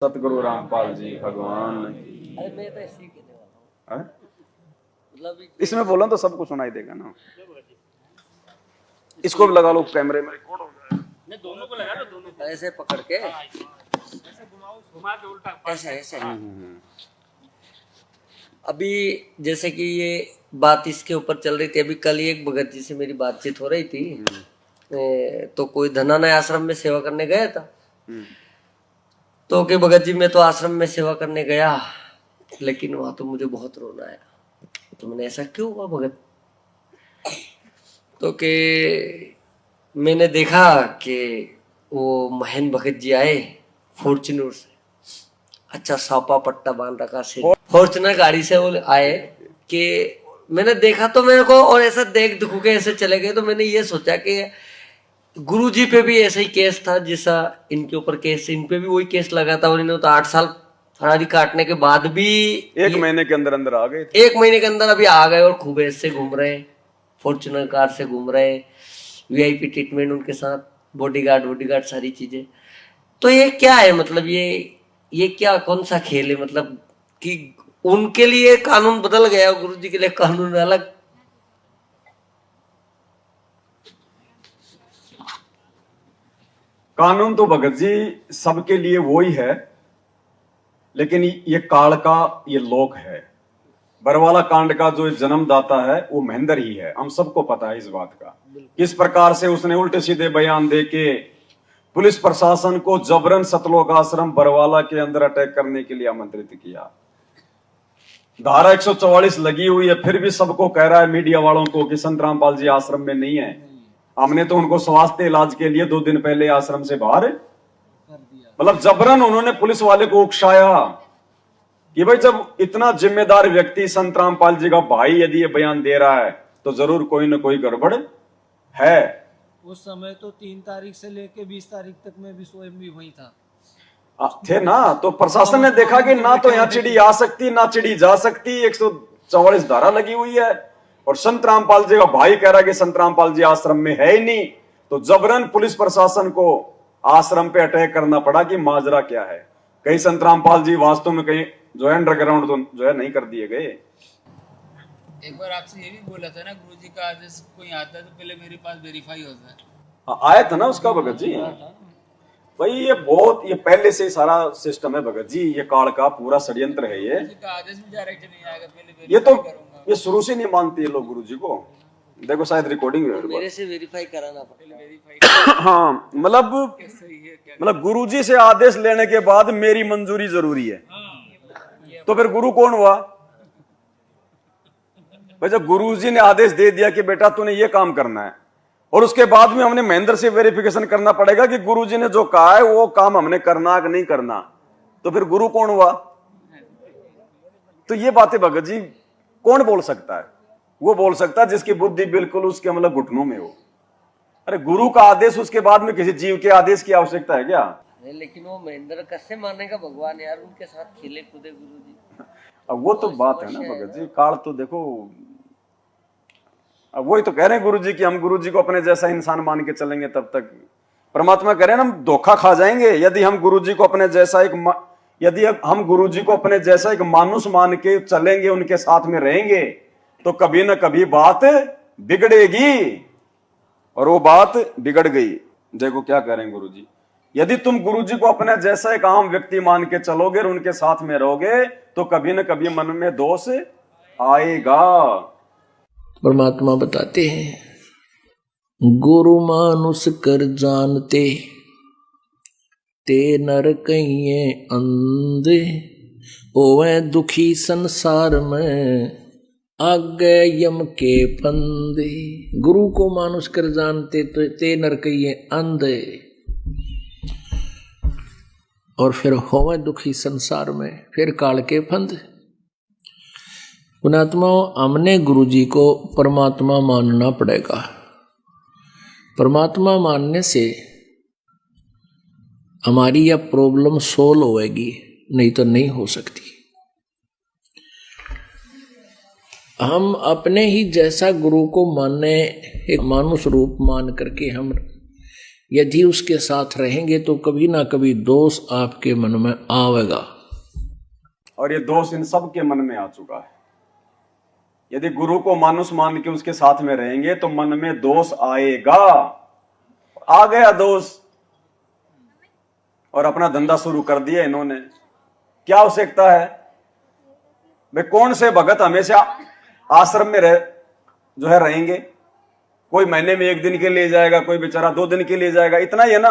सतगुरु रामपाल जी भगवान की। अरे मैं तो ऐसे ही कहने वाला हूँ। मतलब इसमें बोला तो सबको सुनाई देगा ना। इसको भी लगा लो, कैमरे में रिकॉर्ड हो जाए। नहीं, दोनों को लगा दो, दोनों को ऐसे पकड़ के ऐसे घुमाओ, घुमा के उल्टा ऐसे ऐसे। अभी जैसे कि ये बात इसके ऊपर चल रही थी, अभी कल ही एक भगत जी से मेरी बातचीत हो रही थी। तो कोई धनानय आश्रम में सेवा करने गया था। तो कि भगत जी मैं तो आश्रम में सेवा करने गया, लेकिन वहां तो मुझे बहुत रोना आया। तो मैंने ऐसा क्यों हुआ भगत? तो कि मैंने देखा कि वो महेंद्र भगत जी आए फॉर्च्यूनर से, अच्छा सापा पट्टा बांध रखा से फॉर्च्यूनर गाड़ी से वो आए कि मैंने देखा तो मेरे को, और ऐसा देख दुख के ऐसे चले गए। तो मैंने ये सोचा कि गुरुजी पे भी ऐसा ही केस था जैसा इनके ऊपर केस, इन पे भी वही केस लगा था। और इन्होंने तो 8 साल फरारी काटने के बाद भी 1 महीने के अंदर अंदर आ गए। 1 महीने के अंदर अभी आ गए और खूब ऐसे घूम रहे, फॉर्च्यूनर कार से घूम रहे, वीआईपी ट्रीटमेंट उनके साथ, बॉडीगार्ड सारी चीजें। तो ये क्या है? मतलब ये क्या, कौन सा खेल है? मतलब कि उनके लिए कानून बदल गया, गुरुजी के लिए कानून अलग। कानून तो भगत जी सबके लिए वो ही है, लेकिन ये काल का ये लोक है। बरवाला कांड का जो जन्मदाता है वो महेंद्र ही है, हम सबको पता है इस बात का। किस प्रकार से उसने उल्टे सीधे बयान देके पुलिस प्रशासन को जबरन सतलोक आश्रम बरवाला के अंदर अटैक करने के लिए आमंत्रित किया। धारा 144 लगी हुई है, फिर भी सबको कह रहा है मीडिया वालों को कि संत रामपाल जी आश्रम में नहीं है। हमने तो उनको स्वास्थ्य इलाज के लिए 2 दिन पहले आश्रम से बाहर कर दिया। मतलब जबरन उन्होंने पुलिस वाले को उकसाया कि भाई जब इतना जिम्मेदार व्यक्ति संत रामपाल जी का भाई यदि ये बयान दे रहा है तो जरूर कोई ना कोई गड़बड़ है। उस समय तो 3 तारीख से लेके 20 तारीख तक मैं भी स्वयं भी वही था थे ना। तो प्रशासन ने देखा कि ना तो यहाँ चिड़ी आ सकती ना चिड़ी जा सकती, 144 धारा लगी हुई है और संत रामपाल जी का भाई कह रहा है कि संत रामपाल जी आश्रम में है ही नहीं। तो जबरन पुलिस प्रशासन को आश्रम पे अटैक करना पड़ा कि माजरा क्या है। कहीं संत रामपाल जी वास्तव में कहीं जो है अंडरग्राउंड तो जो है नहीं कर दिए गए। एक बार आपसे ये भी बोला था ना, गुरुजी का आदेश कोई आता है तो पहले मेरे पास वेरीफाई होता है। आया था ना उसका भगत जी। भाई ये पहले से सारा सिस्टम है भगत जी, ये काल का पूरा षड्यंत्र है। ये आदेश में डायरेक्ट नहीं आएगा, पहले ये तो ये शुरू से नहीं मानती है लोग गुरुजी को। देखो शायद रिकॉर्डिंग मेरे से वेरीफाई कराना पड़ेगा। हाँ मतलब गुरुजी से आदेश लेने के बाद मेरी मंजूरी जरूरी है। तो फिर गुरु कौन हुआ भाई? जब गुरुजी ने आदेश दे दिया कि बेटा तूने ये काम करना है और उसके बाद में हमने महेंद्र से वेरिफिकेशन करना पड़ेगा कि गुरुजी ने जो कहा है वो काम हमने करना कि नहीं करना, तो फिर गुरु कौन हुआ? तो ये बातें भगत जी कौन बोल सकता है? वो बोल सकता है जिसकी बुद्धि बिल्कुल उसके मतलब घुटनों में हो। अरे गुरु का आदेश उसके बाद में किसी जीव के आदेश की आवश्यकता है क्या? लेकिन वो महेंद्र कैसे मानेगा भगवान यार, उनके साथ खेले कूदे गुरुजी। अब वो तो बात है ना भगत जी, काल तो देखो। अब वही तो कह रहे हैं गुरुजी कि हम गुरुजी को अपने जैसा इंसान मान के चलेंगे तब तक परमात्मा कह रहे हैं हम धोखा खा जाएंगे। यदि हम गुरुजी को अपने जैसा एक मानुष मान के चलेंगे, उनके साथ में रहेंगे, तो कभी ना कभी बात बिगड़ेगी। और वो बात बिगड़ गई। देखो क्या कह रहे हैं गुरुजी, यदि तुम गुरुजी को अपने जैसा एक आम व्यक्ति मान के चलोगे और उनके साथ में रहोगे तो कभी ना कभी मन में दोष आएगा। परमात्मा बताते हैं, गुरु मानुष कर जानते ते नर कहिए अंधे, ओवे दुखी संसार में आगे यम के फंदे। गुरु को मानुष कर जानते तो ते नर कहिए अंधे, और फिर होवे दुखी संसार में, फिर काल के फंद। पुणात्मा, हमने गुरुजी को परमात्मा मानना पड़ेगा। परमात्मा मानने से हमारी यह प्रॉब्लम सोल्व होएगी, नहीं तो नहीं हो सकती। हम अपने ही जैसा गुरु को माने, एक मानुष रूप मान करके हम यदि उसके साथ रहेंगे तो कभी ना कभी दोष आपके मन में आवेगा। और ये दोष इन सब के मन में आ चुका है। यदि गुरु को मानुष मान के उसके साथ में रहेंगे तो मन में दोष आएगा। आ गया दोष और अपना धंधा शुरू कर दिया इन्होंने। क्या आवश्यकता है भाई? कौन से भगत हमेशा आश्रम में जो है रहेंगे? कोई महीने में 1 दिन के लिए जाएगा, कोई बेचारा 2 दिन के लिए जाएगा, इतना ही है ना।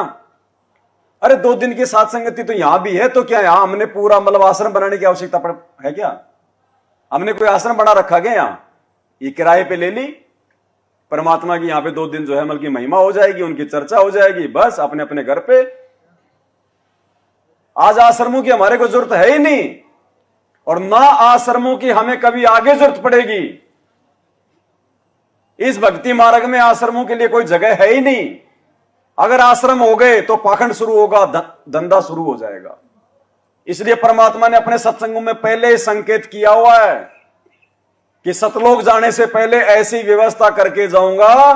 अरे 2 दिन की साथ संगति तो यहां भी है, तो क्या यहां हमने पूरा मतलब आश्रम बनाने की आवश्यकता है क्या? हमने कोई आश्रम बना रखा गया? यहां ये किराए पे ले ली, परमात्मा की यहां पे 2 दिन जो है मतलब की महिमा हो जाएगी, उनकी चर्चा हो जाएगी, बस अपने अपने घर पे। आज आश्रमों की हमारे को जरूरत है ही नहीं, और ना आश्रमों की हमें कभी आगे जरूरत पड़ेगी। इस भक्ति मार्ग में आश्रमों के लिए कोई जगह है ही नहीं। अगर आश्रम हो गए तो पाखंड शुरू होगा, धंधा शुरू हो जाएगा। इसलिए परमात्मा ने अपने सत्संगों में पहले ही संकेत किया हुआ है कि सतलोक जाने से पहले ऐसी व्यवस्था करके जाऊंगा,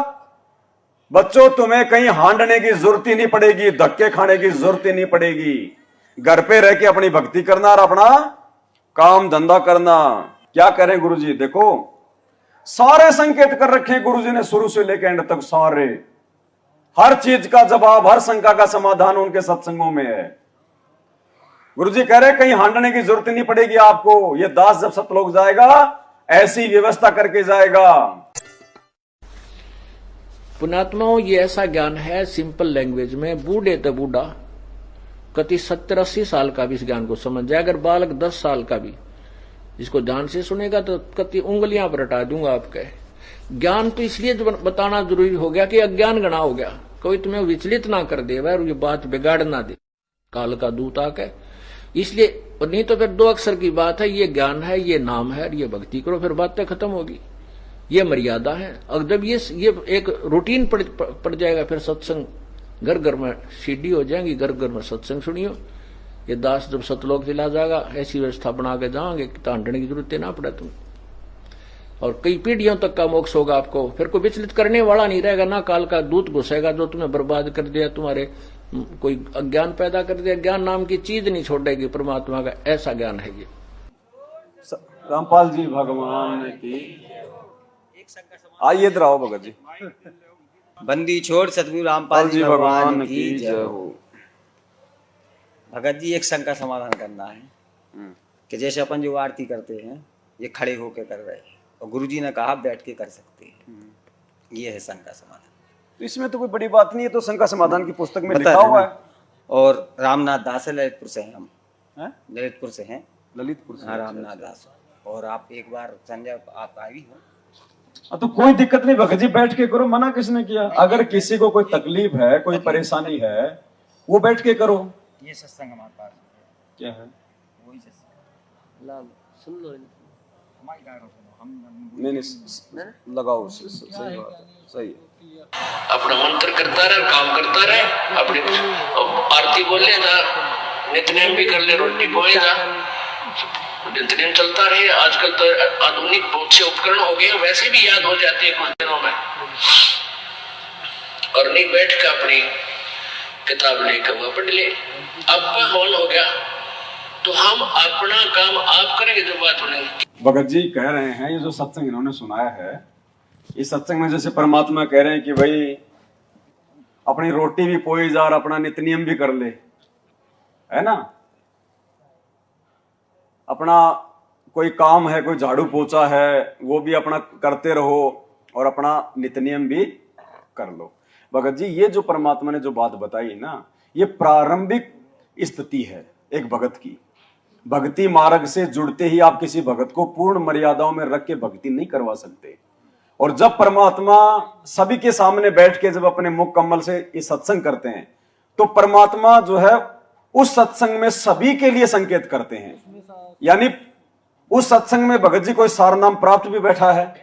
बच्चों तुम्हें कहीं हांडने की जरूरत ही नहीं पड़ेगी, धक्के खाने की जरूरत ही नहीं पड़ेगी। घर पे रह के अपनी भक्ति करना और अपना काम धंधा करना। क्या करें गुरुजी? देखो सारे संकेत कर रखे हैं गुरुजी ने, शुरू से लेकर एंड तक सारे। हर चीज का जवाब, हर शंका का समाधान उनके सत्संगों में है। गुरुजी कह रहे कहीं हांडने की जरूरत नहीं पड़ेगी आपको। ये दास जब सतलोक जाएगा ऐसी व्यवस्था करके जाएगा। पुण्यात्माओं, ये ऐसा ज्ञान है सिंपल लैंग्वेज में, बूढ़े तो बूढ़ा कति 70-80 साल का भी इस ज्ञान को समझ जाए। अगर बालक 10 साल का भी इसको ध्यान से सुनेगा तो कति उंगलियां पर हटा दूंगा आपके। ज्ञान तो इसलिए बताना जरूरी हो गया कि अज्ञान गणा हो गया, कोई तुम्हें विचलित ना कर दे और ये बात बिगाड़ ना दे काल का दूत आके। इसलिए नहीं तो फिर 2 अक्षर की बात है, ये ज्ञान है, ये नाम है, ये भक्ति करो, फिर बातें खत्म होगी। ये मर्यादा है। अगर जब ये एक रूटीन पड़ जाएगा, फिर सत्संग घर घर में सीढ़ी हो जाएंगी, घर घर में सत्संग सुनियो। ये दास जब सतलोक चला जाएगा ऐसी व्यवस्था बना के जाओगे कि तांडने की जरूरत ना पड़े तुम, और कई पीढ़ियों तक का मोक्ष होगा आपको। फिर कोई विचलित करने वाला नहीं रहेगा, ना काल का दूत घुसेगा जो तुम्हें बर्बाद कर दिया, तुम्हारे कोई अज्ञान पैदा कर दिया। ज्ञान नाम की चीज नहीं छोड़ेगी परमात्मा का, ऐसा ज्ञान है ये। रामपाल जी भगवान की। आइए इधर आओ भगत जी। बंदी छोड़ सतगुरु रामपाल जी भगवान की जय हो। भगत जी, एक शंका समाधान करना है कि जैसे अपन जो आरती करते हैं ये खड़े होकर कर रहे हैं, और गुरुजी ने कहा बैठ के कर सकते हैं, ये है शंका समाधान। तो इसमें तो कोई बड़ी बात नहीं है, तो शंका समाधान की पुस्तक में लिखा हुआ है। और रामनाथ दास है, ललितपुर से हैं हम। ललितपुर से हैं। ललितपुर से? हाँ, रामनाथ दास। और आप एक बार संजय आप आई हो तो कोई दिक्कत नहीं भगत जी, बैठ के करो, मना किसने किया? अगर किसी को कोई तकलीफ है, कोई परेशानी है, वो बैठ के करो। ये सत्संग हमारे पास क्या है? वही सत्संग सुन लो नहीं लगाओ, सही बात है, सही है। अपना मंत्र करता रहे, काम करता रहे, अपनी आरती बोल ले जा, नित्यनेम भी कर ले, रोटी बोए जा, नित्यनेम चलता रहे। आजकल तो आधुनिक बहुत से उपकरण हो गए, वैसे भी याद हो जाते हैं कुछ दिनों में। और नहीं बैठ कर अपनी किताब लेकर वह पढ़ ले। अब हवन हो गया तो हम अपना काम आप करेंगे, जो बात बनेगी। भगत जी कह रहे हैं ये जो सत्संग इन्होंने सुनाया है, इस सत्संग में जैसे परमात्मा कह रहे हैं कि भाई अपनी रोटी भी पोई जा और अपना नित्यनियम भी कर ले, है ना। अपना कोई काम है, कोई झाड़ू पोछा है, वो भी अपना करते रहो और अपना नित्यनियम भी कर लो। भगत जी ये जो परमात्मा ने जो बात बताई ना, ये प्रारंभिक स्थिति है एक भगत की। भक्ति मार्ग से जुड़ते ही आप किसी भगत को पूर्ण मर्यादाओं में रख के भक्ति नहीं करवा सकते। और जब परमात्मा सभी के सामने बैठ के जब अपने मुख कमल से ये सत्संग करते हैं, तो परमात्मा जो है उस सत्संग में सभी के लिए संकेत करते हैं। यानी उस सत्संग में भगत जी कोई सारनाम प्राप्त भी बैठा है,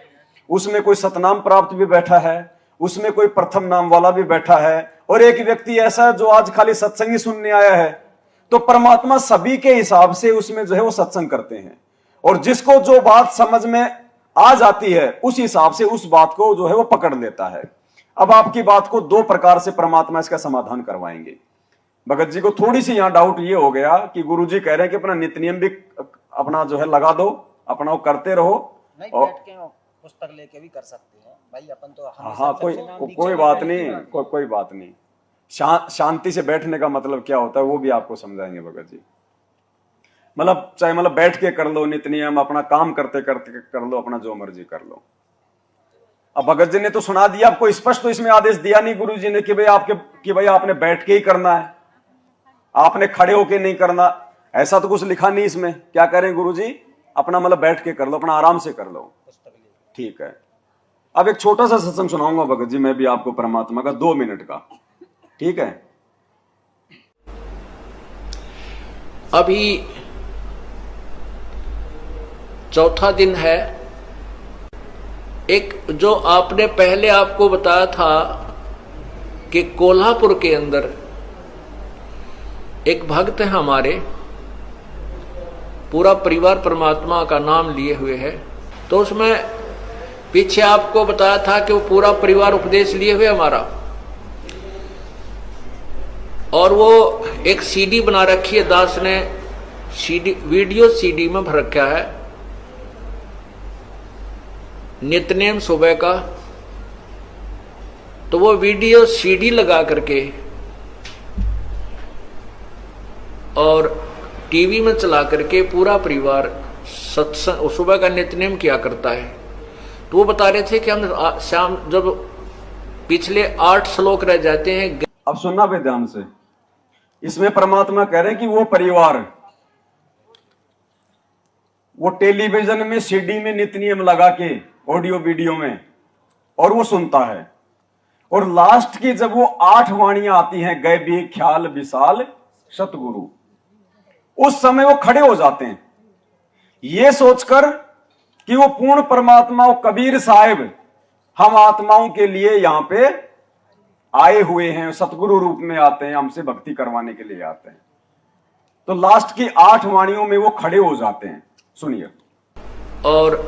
उसमें कोई सतनाम प्राप्त भी बैठा है, उसमें कोई प्रथम नाम वाला भी बैठा है, और एक व्यक्ति ऐसा है जो आज खाली सत्संग ही सुनने आया है। तो परमात्मा सभी के हिसाब से उसमें जो है वो सत्संग करते हैं, और जिसको जो बात समझ में आ जाती है उस हिसाब से उस बात को जो है वो पकड़ लेता है। अब आपकी बात को दो प्रकार से परमात्मा इसका समाधान करवाएंगे। भगत जी को थोड़ी सी यहां डाउट ये हो गया कि गुरुजी कह रहे हैं कि अपना नित्य नियम भी अपना जो है लगा दो, अपना वो करते रहो। नहीं, और बैठ के पुस्तक लेके भी कर सकते हैं भाई, अपन तो हाँ, कोई बात नहीं, कोई बात नहीं। शांति से बैठने का मतलब क्या होता है वो भी आपको समझाएंगे भगत जी। मतलब चाहे मतलब बैठ के कर लो नित्य नियम, अपना काम करते करते कर लो, अपना जो मर्जी कर लो। अब भगत जी ने तो सुना दिया आपको, स्पष्ट तो इसमें आदेश दिया नहीं गुरु जी ने कि भाई आपने बैठ के ही करना है, आपने खड़े होके नहीं करना, ऐसा तो कुछ लिखा नहीं इसमें। क्या करें गुरु जी, अपना मतलब बैठ के कर लो, अपना आराम से कर लो, ठीक है। अब एक छोटा सा सत्संग सुनाऊंगा भगत जी मैं भी आपको परमात्मा का, 2 मिनट का, ठीक है। अभी चौथा दिन है। एक जो आपने पहले आपको बताया था कि कोल्हापुर के अंदर एक भक्त है हमारे, पूरा परिवार परमात्मा का नाम लिए हुए है। तो उसमें पीछे आपको बताया था कि वो पूरा परिवार उपदेश लिए हुए हमारा, और वो एक सीडी बना रखी है, दास ने सीडी, वीडियो सीडी में भर रखा है, नित्यनेम सुबह का। तो वो वीडियो सीडी लगा करके और टीवी में चला करके पूरा परिवार सत्संग सुबह का नित्यनेम किया करता है। तो वो बता रहे थे कि हम शाम जब पिछले 8 श्लोक रह जाते हैं। अब सुनना भी ध्यान से, इसमें परमात्मा कह रहे हैं कि वो परिवार वो टेलीविजन में सीडी में नित्य नियम लगा के ऑडियो वीडियो में, और वो सुनता है, और लास्ट की जब वो 8 वाणियां आती हैं, गए भी ख्याल विशाल सतगुरु, उस समय वो खड़े हो जाते हैं ये सोचकर कि वो पूर्ण परमात्मा, वो कबीर साहिब हम आत्माओं के लिए यहां पे आए हुए हैं, सतगुरु रूप में आते हैं, हमसे भक्ति करवाने के लिए आते हैं। तो लास्ट की 8 वाणियों में वो खड़े हो जाते हैं। सुनिए। और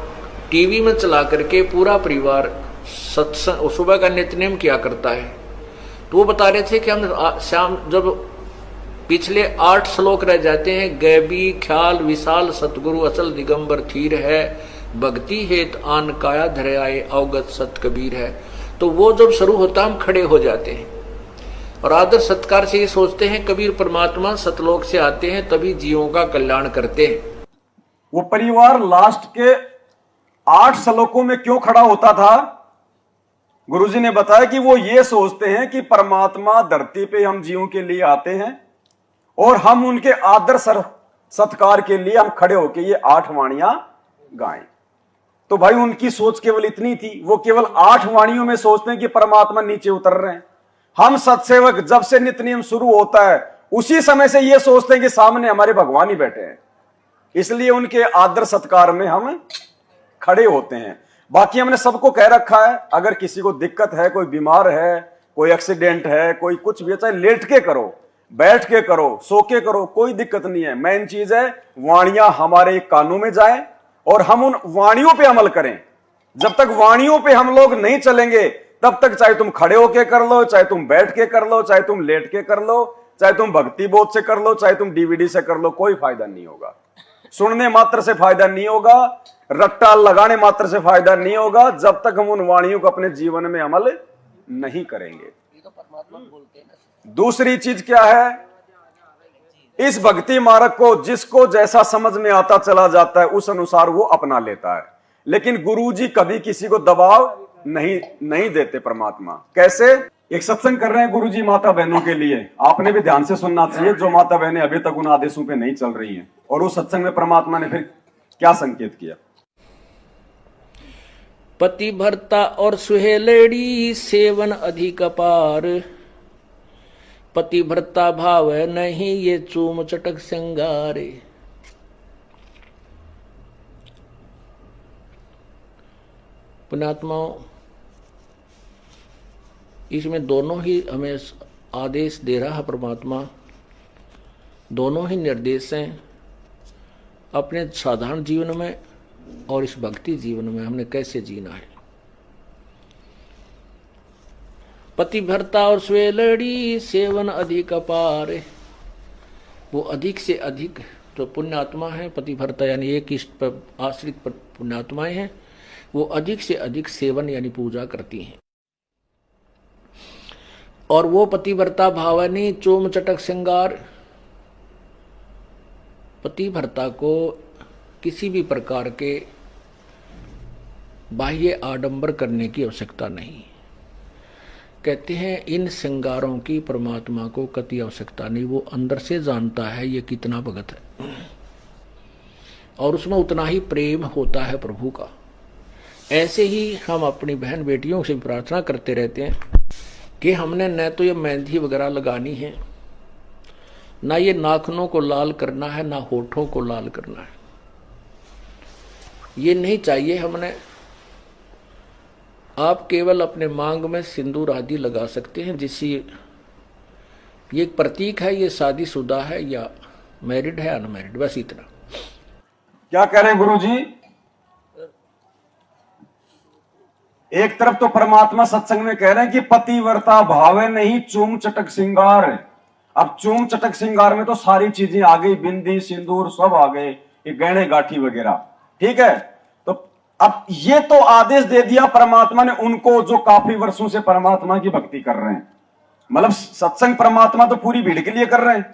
टीवी में चला करके पूरा परिवार सत्संग सुबह का नित्यनेम किया करता है। तो वो बता रहे थे कि हम शाम जब पिछले 8 श्लोक रह जाते हैं, गैबी ख्याल विशाल सतगुरु अचल दिगंबर थीर है, भक्ति हेत आन काया धरे आए अवगत सत कबीर है। तो वो जब शुरू होता हम खड़े हो जाते हैं और आदर सत्कार से ये सोचते हैं कबीर परमात्मा सतलोक से आते हैं तभी जीवों का कल्याण करते हैं। वो परिवार लास्ट के 8 श्लोकों में क्यों खड़ा होता था? गुरुजी ने बताया कि वो ये सोचते हैं कि परमात्मा धरती पे हम जीवों के लिए आते हैं और हम उनके आदर सत्कार के लिए हम खड़े होके ये 8 वाणियां गाएं। तो भाई उनकी सोच केवल इतनी थी, वो केवल 8 वाणियों में सोचते हैं कि परमात्मा नीचे उतर रहे हैं। हम सत्सेवक जब से नित्य नियम शुरू होता है उसी समय से ये सोचते हैं कि सामने हमारे भगवान ही बैठे हैं, इसलिए उनके आदर सत्कार में हम खड़े होते हैं। बाकी हमने सबको कह रखा है, अगर किसी को दिक्कत है, कोई बीमार है, कोई एक्सीडेंट है, कोई कुछ भी, चाहे लेट के करो, बैठ के करो, सो के करो, कोई दिक्कत नहीं है। मेन चीज है वाणियां हमारे कानों में जाए और हम उन वाणियों पे अमल करें। जब तक वाणियों पे हम लोग नहीं चलेंगे तब तक चाहे तुम खड़े होके कर लो, चाहे तुम बैठ के कर लो, चाहे तुम लेट के कर लो, चाहे तुम भक्ति बोध से कर लो, चाहे तुम डीवीडी से कर लो, कोई फायदा नहीं होगा। सुनने मात्र से फायदा नहीं होगा, रट्टा लगाने मात्र से फायदा नहीं होगा, जब तक हम उन वाणियों को अपने जीवन में अमल नहीं करेंगे। दूसरी चीज क्या है, इस भक्ति मार्ग को जिसको जैसा समझ में आता चला जाता है उस अनुसार वो अपना लेता है, लेकिन गुरुजी कभी किसी को दबाव नहीं देते। परमात्मा कैसे? एक सत्संग कर रहे हैं गुरुजी माता बहनों के लिए, आपने भी ध्यान से सुनना चाहिए, जो माता बहनें अभी तक उन आदेशों पे नहीं चल रही हैं। और उस सत्संग में परमात्मा ने फिर क्या संकेत किया? पति भरता और सुहेलड़ी सेवन अधिक अपार, पति भरता भाव नहीं ये चूम चटक सिंगारे। पुण्यात्माओं, इसमें दोनों ही हमें आदेश दे रहा है परमात्मा, दोनों ही निर्देश हैं। अपने साधारण जीवन में और इस भक्ति जीवन में हमने कैसे जीना है। पतिव्रता और स्वेलड़ी सेवन अधिक अपार। वो अधिक से अधिक जो पुण्यात्मा है, पतिव्रता यानी एक इष्ट पर आश्रित पुण्यात्माएं हैं, वो अधिक से अधिक सेवन यानी पूजा करती हैं। और वो पतिव्रता भावनी चोम चटक श्रृंगार। पतिव्रता को किसी भी प्रकार के बाह्य आडंबर करने की आवश्यकता नहीं। कहते हैं इन श्रृंगारों की परमात्मा को कति आवश्यकता नहीं, वो अंदर से जानता है ये कितना भगत है और उसमें उतना ही प्रेम होता है प्रभु का। ऐसे ही हम अपनी बहन बेटियों से प्रार्थना करते रहते हैं कि हमने न तो ये मेहंदी वगैरह लगानी है, ना ये नाखूनों को लाल करना है, ना होठों को लाल करना है, ये नहीं चाहिए हमने। आप केवल अपने मांग में सिंदूर आदि लगा सकते हैं, जिससे ये एक प्रतीक है ये शादीशुदा है या मैरिड है अनमैरिड, बस इतना। क्या कह रहे हैं गुरुजी? एक तरफ तो परमात्मा सत्संग में कह रहे हैं कि पतिव्रता भावे नहीं चूम चटक श्रृंगार। अब चूम चटक श्रृंगार में तो सारी चीजें आ गई, बिंदी सिंदूर सब आ गए, ये गहने गाठी वगैरह, ठीक है। तो अब ये तो आदेश दे दिया परमात्मा ने उनको जो काफी वर्षों से परमात्मा की भक्ति कर रहे हैं। मतलब सत्संग परमात्मा तो पूरी भीड़ के लिए कर रहे हैं,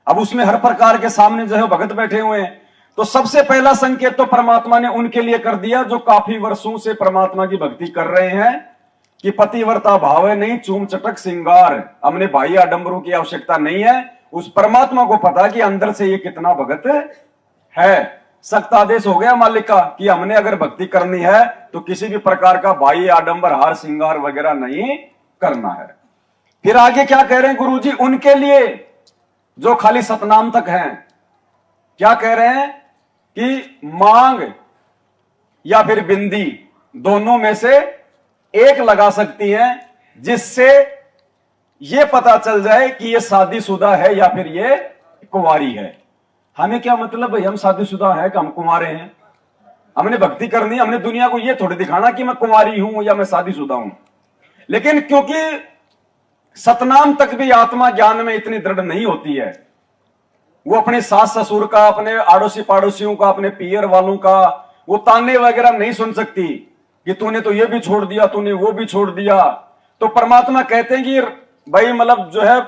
अब उसमें हर प्रकार के सामने जो है भगत बैठे हुए हैं। तो सबसे पहला संकेत तो परमात्मा ने उनके लिए कर दिया जो काफी वर्षों से परमात्मा की भक्ति कर रहे हैं कि पतिव्रता भावे नहीं चूम चटक श्रृंगार। हमने बाह्य आडंबरों की आवश्यकता नहीं है, उस परमात्मा को पता कि अंदर से ये कितना भगत है। सख्त आदेश हो गया मालिक का कि हमने अगर भक्ति करनी है तो किसी भी प्रकार का बाह्य आडंबर हार श्रृंगार वगैरह नहीं करना है। फिर आगे क्या कह रहे हैं गुरुजी? उनके लिए जो खाली सतनाम तक हैं, क्या कह रहे हैं कि मांग या फिर बिंदी दोनों में से एक लगा सकती हैं, जिससे यह पता चल जाए कि यह शादीशुदा है या फिर यह कुंवारी है। हमें क्या मतलब भाई, हम शादीशुदा है कि हम कुंवारे हैं? हमने भक्ति करनी, हमने दुनिया को यह थोड़ी दिखाना कि मैं कुंवारी हूं या मैं शादीशुदा हूं। लेकिन क्योंकि सतनाम तक भी आत्मा ज्ञान में इतनी दृढ़ नहीं होती है, वो अपने सास ससुर का, अपने आड़ोसी पाड़ोसियों का, अपने पियर वालों का वो ताने वगैरह नहीं सुन सकती कि तूने तो ये भी छोड़ दिया, तूने वो भी छोड़ दिया। तो परमात्मा कहते हैं कि भाई मतलब जो है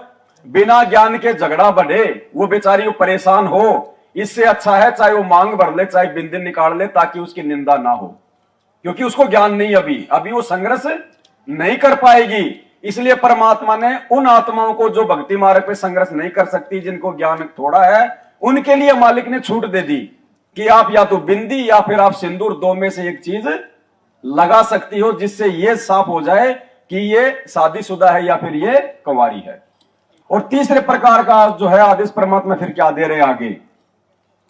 बिना ज्ञान के झगड़ा बढ़े, वो बेचारी वो परेशान हो, इससे अच्छा है चाहे वो मांग भर ले, चाहे बिंदी निकाल ले, ताकि उसकी निंदा ना हो, क्योंकि उसको ज्ञान नहीं, अभी वो संघर्ष नहीं कर पाएगी। इसलिए परमात्मा ने उन आत्माओं को जो भक्ति मार्ग पे संघर्ष नहीं कर सकती, जिनको ज्ञान थोड़ा है, उनके लिए मालिक ने छूट दे दी कि आप या तो बिंदी या फिर आप सिंदूर, दो में से एक चीज लगा सकती हो, जिससे यह साफ हो जाए कि ये शादीशुदा है या फिर ये कुंवारी है। और तीसरे प्रकार का जो है आदेश परमात्मा फिर क्या दे रहे हैं आगे?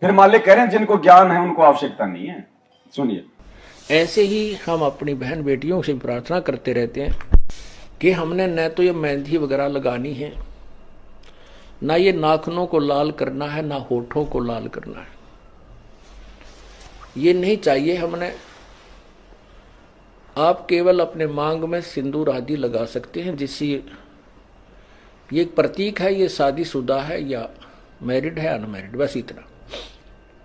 फिर मालिक कह रहे हैं जिनको ज्ञान है उनको आवश्यकता नहीं है। सुनिए, ऐसे ही हम अपनी बहन बेटियों से प्रार्थना करते रहते हैं कि हमने न तो ये मेहंदी वगैरह लगानी है, ना ये नाखूनों को लाल करना है, ना होठों को लाल करना है, ये नहीं चाहिए हमने। आप केवल अपने मांग में सिंदूर आदि लगा सकते हैं, जिससे ये एक प्रतीक है ये शादीशुदा है या मैरिड है अनमैरिड, बस इतना।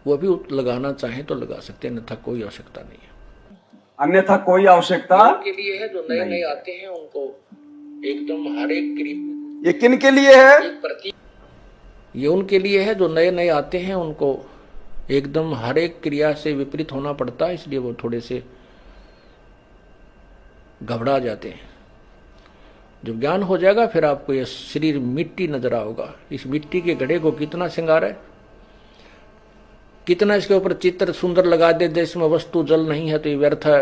वो भी लगाना चाहें तो लगा सकते हैं, अन्यथा कोई आवश्यकता नहीं है। अन्यथा कोई आवश्यकता के लिए है जो नए नए आते हैं उनको एकदम हर एक क्रिया। ये किन के लिए है? ये उनके लिए है जो नए नए आते हैं, उनको एकदम हर एक क्रिया से विपरीत होना पड़ता है, इसलिए वो थोड़े से घबरा जाते हैं। जब ज्ञान हो जाएगा फिर आपको ये शरीर मिट्टी नजर आओगा। इस मिट्टी के घड़े को कितना श्रृंगार है, कितना इसके ऊपर चित्र सुंदर लगा दे, इसमें वस्तु जल नहीं है तो ये व्यर्थ है।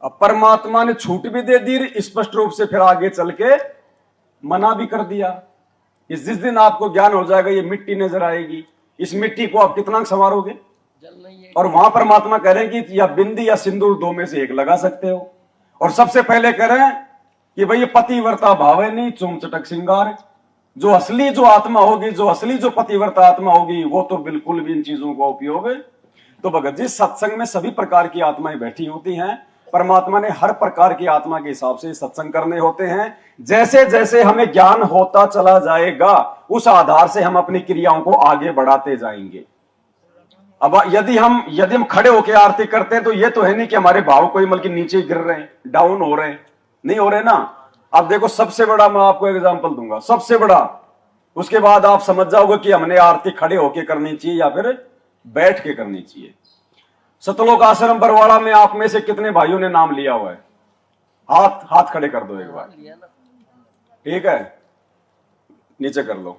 अब परमात्मा ने छूट भी दे दी स्पष्ट रूप से, फिर आगे चल के मना भी कर दिया। इस जिस दिन आपको ज्ञान हो जाएगा ये मिट्टी नजर आएगी, इस मिट्टी को आप कितना संवारोगे? जल नहीं है। और वहां परमात्मा कह रहे हैं कि या बिंदी या सिंदूर दो में से एक लगा सकते हो। और सबसे पहले कह रहे हैं कि भाई ये पतिव्रता भावे नहीं चूम चटक श्रृंगार। जो असली जो आत्मा होगी, जो असली जो पतिव्रता आत्मा होगी, वो तो बिल्कुल भी इन चीजों का उपयोग। तो भगत जी सत्संग में सभी प्रकार की आत्माएं बैठी होती हैं, परमात्मा ने हर प्रकार की आत्मा के हिसाब से सत्संग करने होते हैं। जैसे जैसे हमें ज्ञान होता चला जाएगा उस आधार से हम अपनी क्रियाओं को आगे बढ़ाते जाएंगे। अब यदि हम खड़े होकर आरती करते हैं तो ये तो है नहीं कि हमारे भाव कोई बल्कि नीचे गिर रहे हैं, डाउन हो रहे हैं, नहीं हो रहे ना। अब देखो सबसे बड़ा मैं आपको एग्जांपल दूंगा, सबसे बड़ा, उसके बाद आप समझ जाओगे कि हमने आरती खड़े होकर करनी चाहिए या फिर बैठ के करनी चाहिए। सतलोक आश्रम बरवाड़ा में आप में से कितने भाइयों ने नाम लिया हुआ है? हाथ खड़े कर दो एक बार, ठीक है, नीचे कर लो।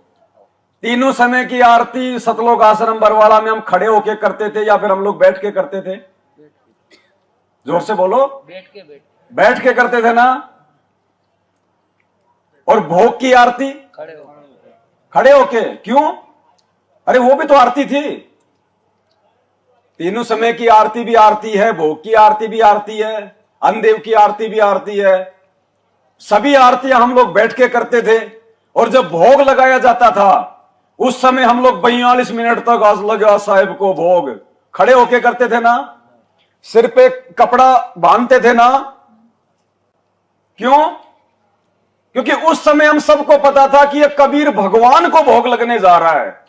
तीनों समय की आरती सतलोक आश्रम बरवाड़ा में हम खड़े होके करते थे या फिर हम लोग बैठ के करते थे? जोर से बोलो। बैठ के करते थे ना। और भोग की आरती खड़े होके, क्यों? अरे वो भी तो आरती थी। तीनों समय की आरती भी आरती है, भोग की आरती भी आरती है, अन्नदेव की आरती भी आरती है। सभी आरतियां हम लोग बैठ के करते थे। और जब भोग लगाया जाता था उस समय हम लोग 42 मिनट तक आज लगा साहिब को भोग खड़े होके करते थे ना। सिर पे कपड़ा बांधते थे ना। क्यों? क्योंकि उस समय हम सबको पता था कि ये कबीर भगवान को भोग लगने जा रहा है,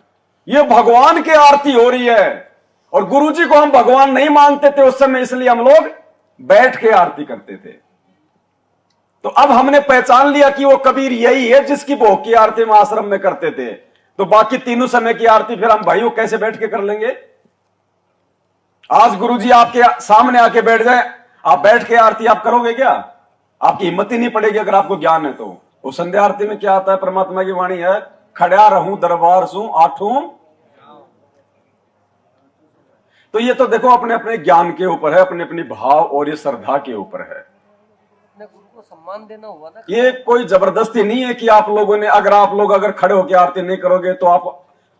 ये भगवान की आरती हो रही है। और गुरुजी को हम भगवान नहीं मानते थे उस समय, इसलिए हम लोग बैठ के आरती करते थे। तो अब हमने पहचान लिया कि वो कबीर यही है जिसकी भोग की आरती हम आश्रम में करते थे। तो बाकी तीनों समय की आरती फिर हम भाइयों कैसे बैठ के कर लेंगे? आज गुरुजी आपके सामने आके बैठ जाए, आप बैठ के आरती आप करोगे क्या? आपकी हिम्मत ही नहीं पड़ेगी अगर आपको ज्ञान है तो। वो संध्या आरती में क्या आता है? परमात्मा की वाणी है, खड़ा रहूं दरबार सू आठों। तो ये तो देखो अपने अपने ज्ञान के ऊपर है, अपने अपने भाव और ये श्रद्धा के ऊपर है। गुरु को सम्मान देना हुआ ना। ये कोई जबरदस्ती नहीं है कि आप लोगों ने अगर खड़े होकर आरती नहीं करोगे तो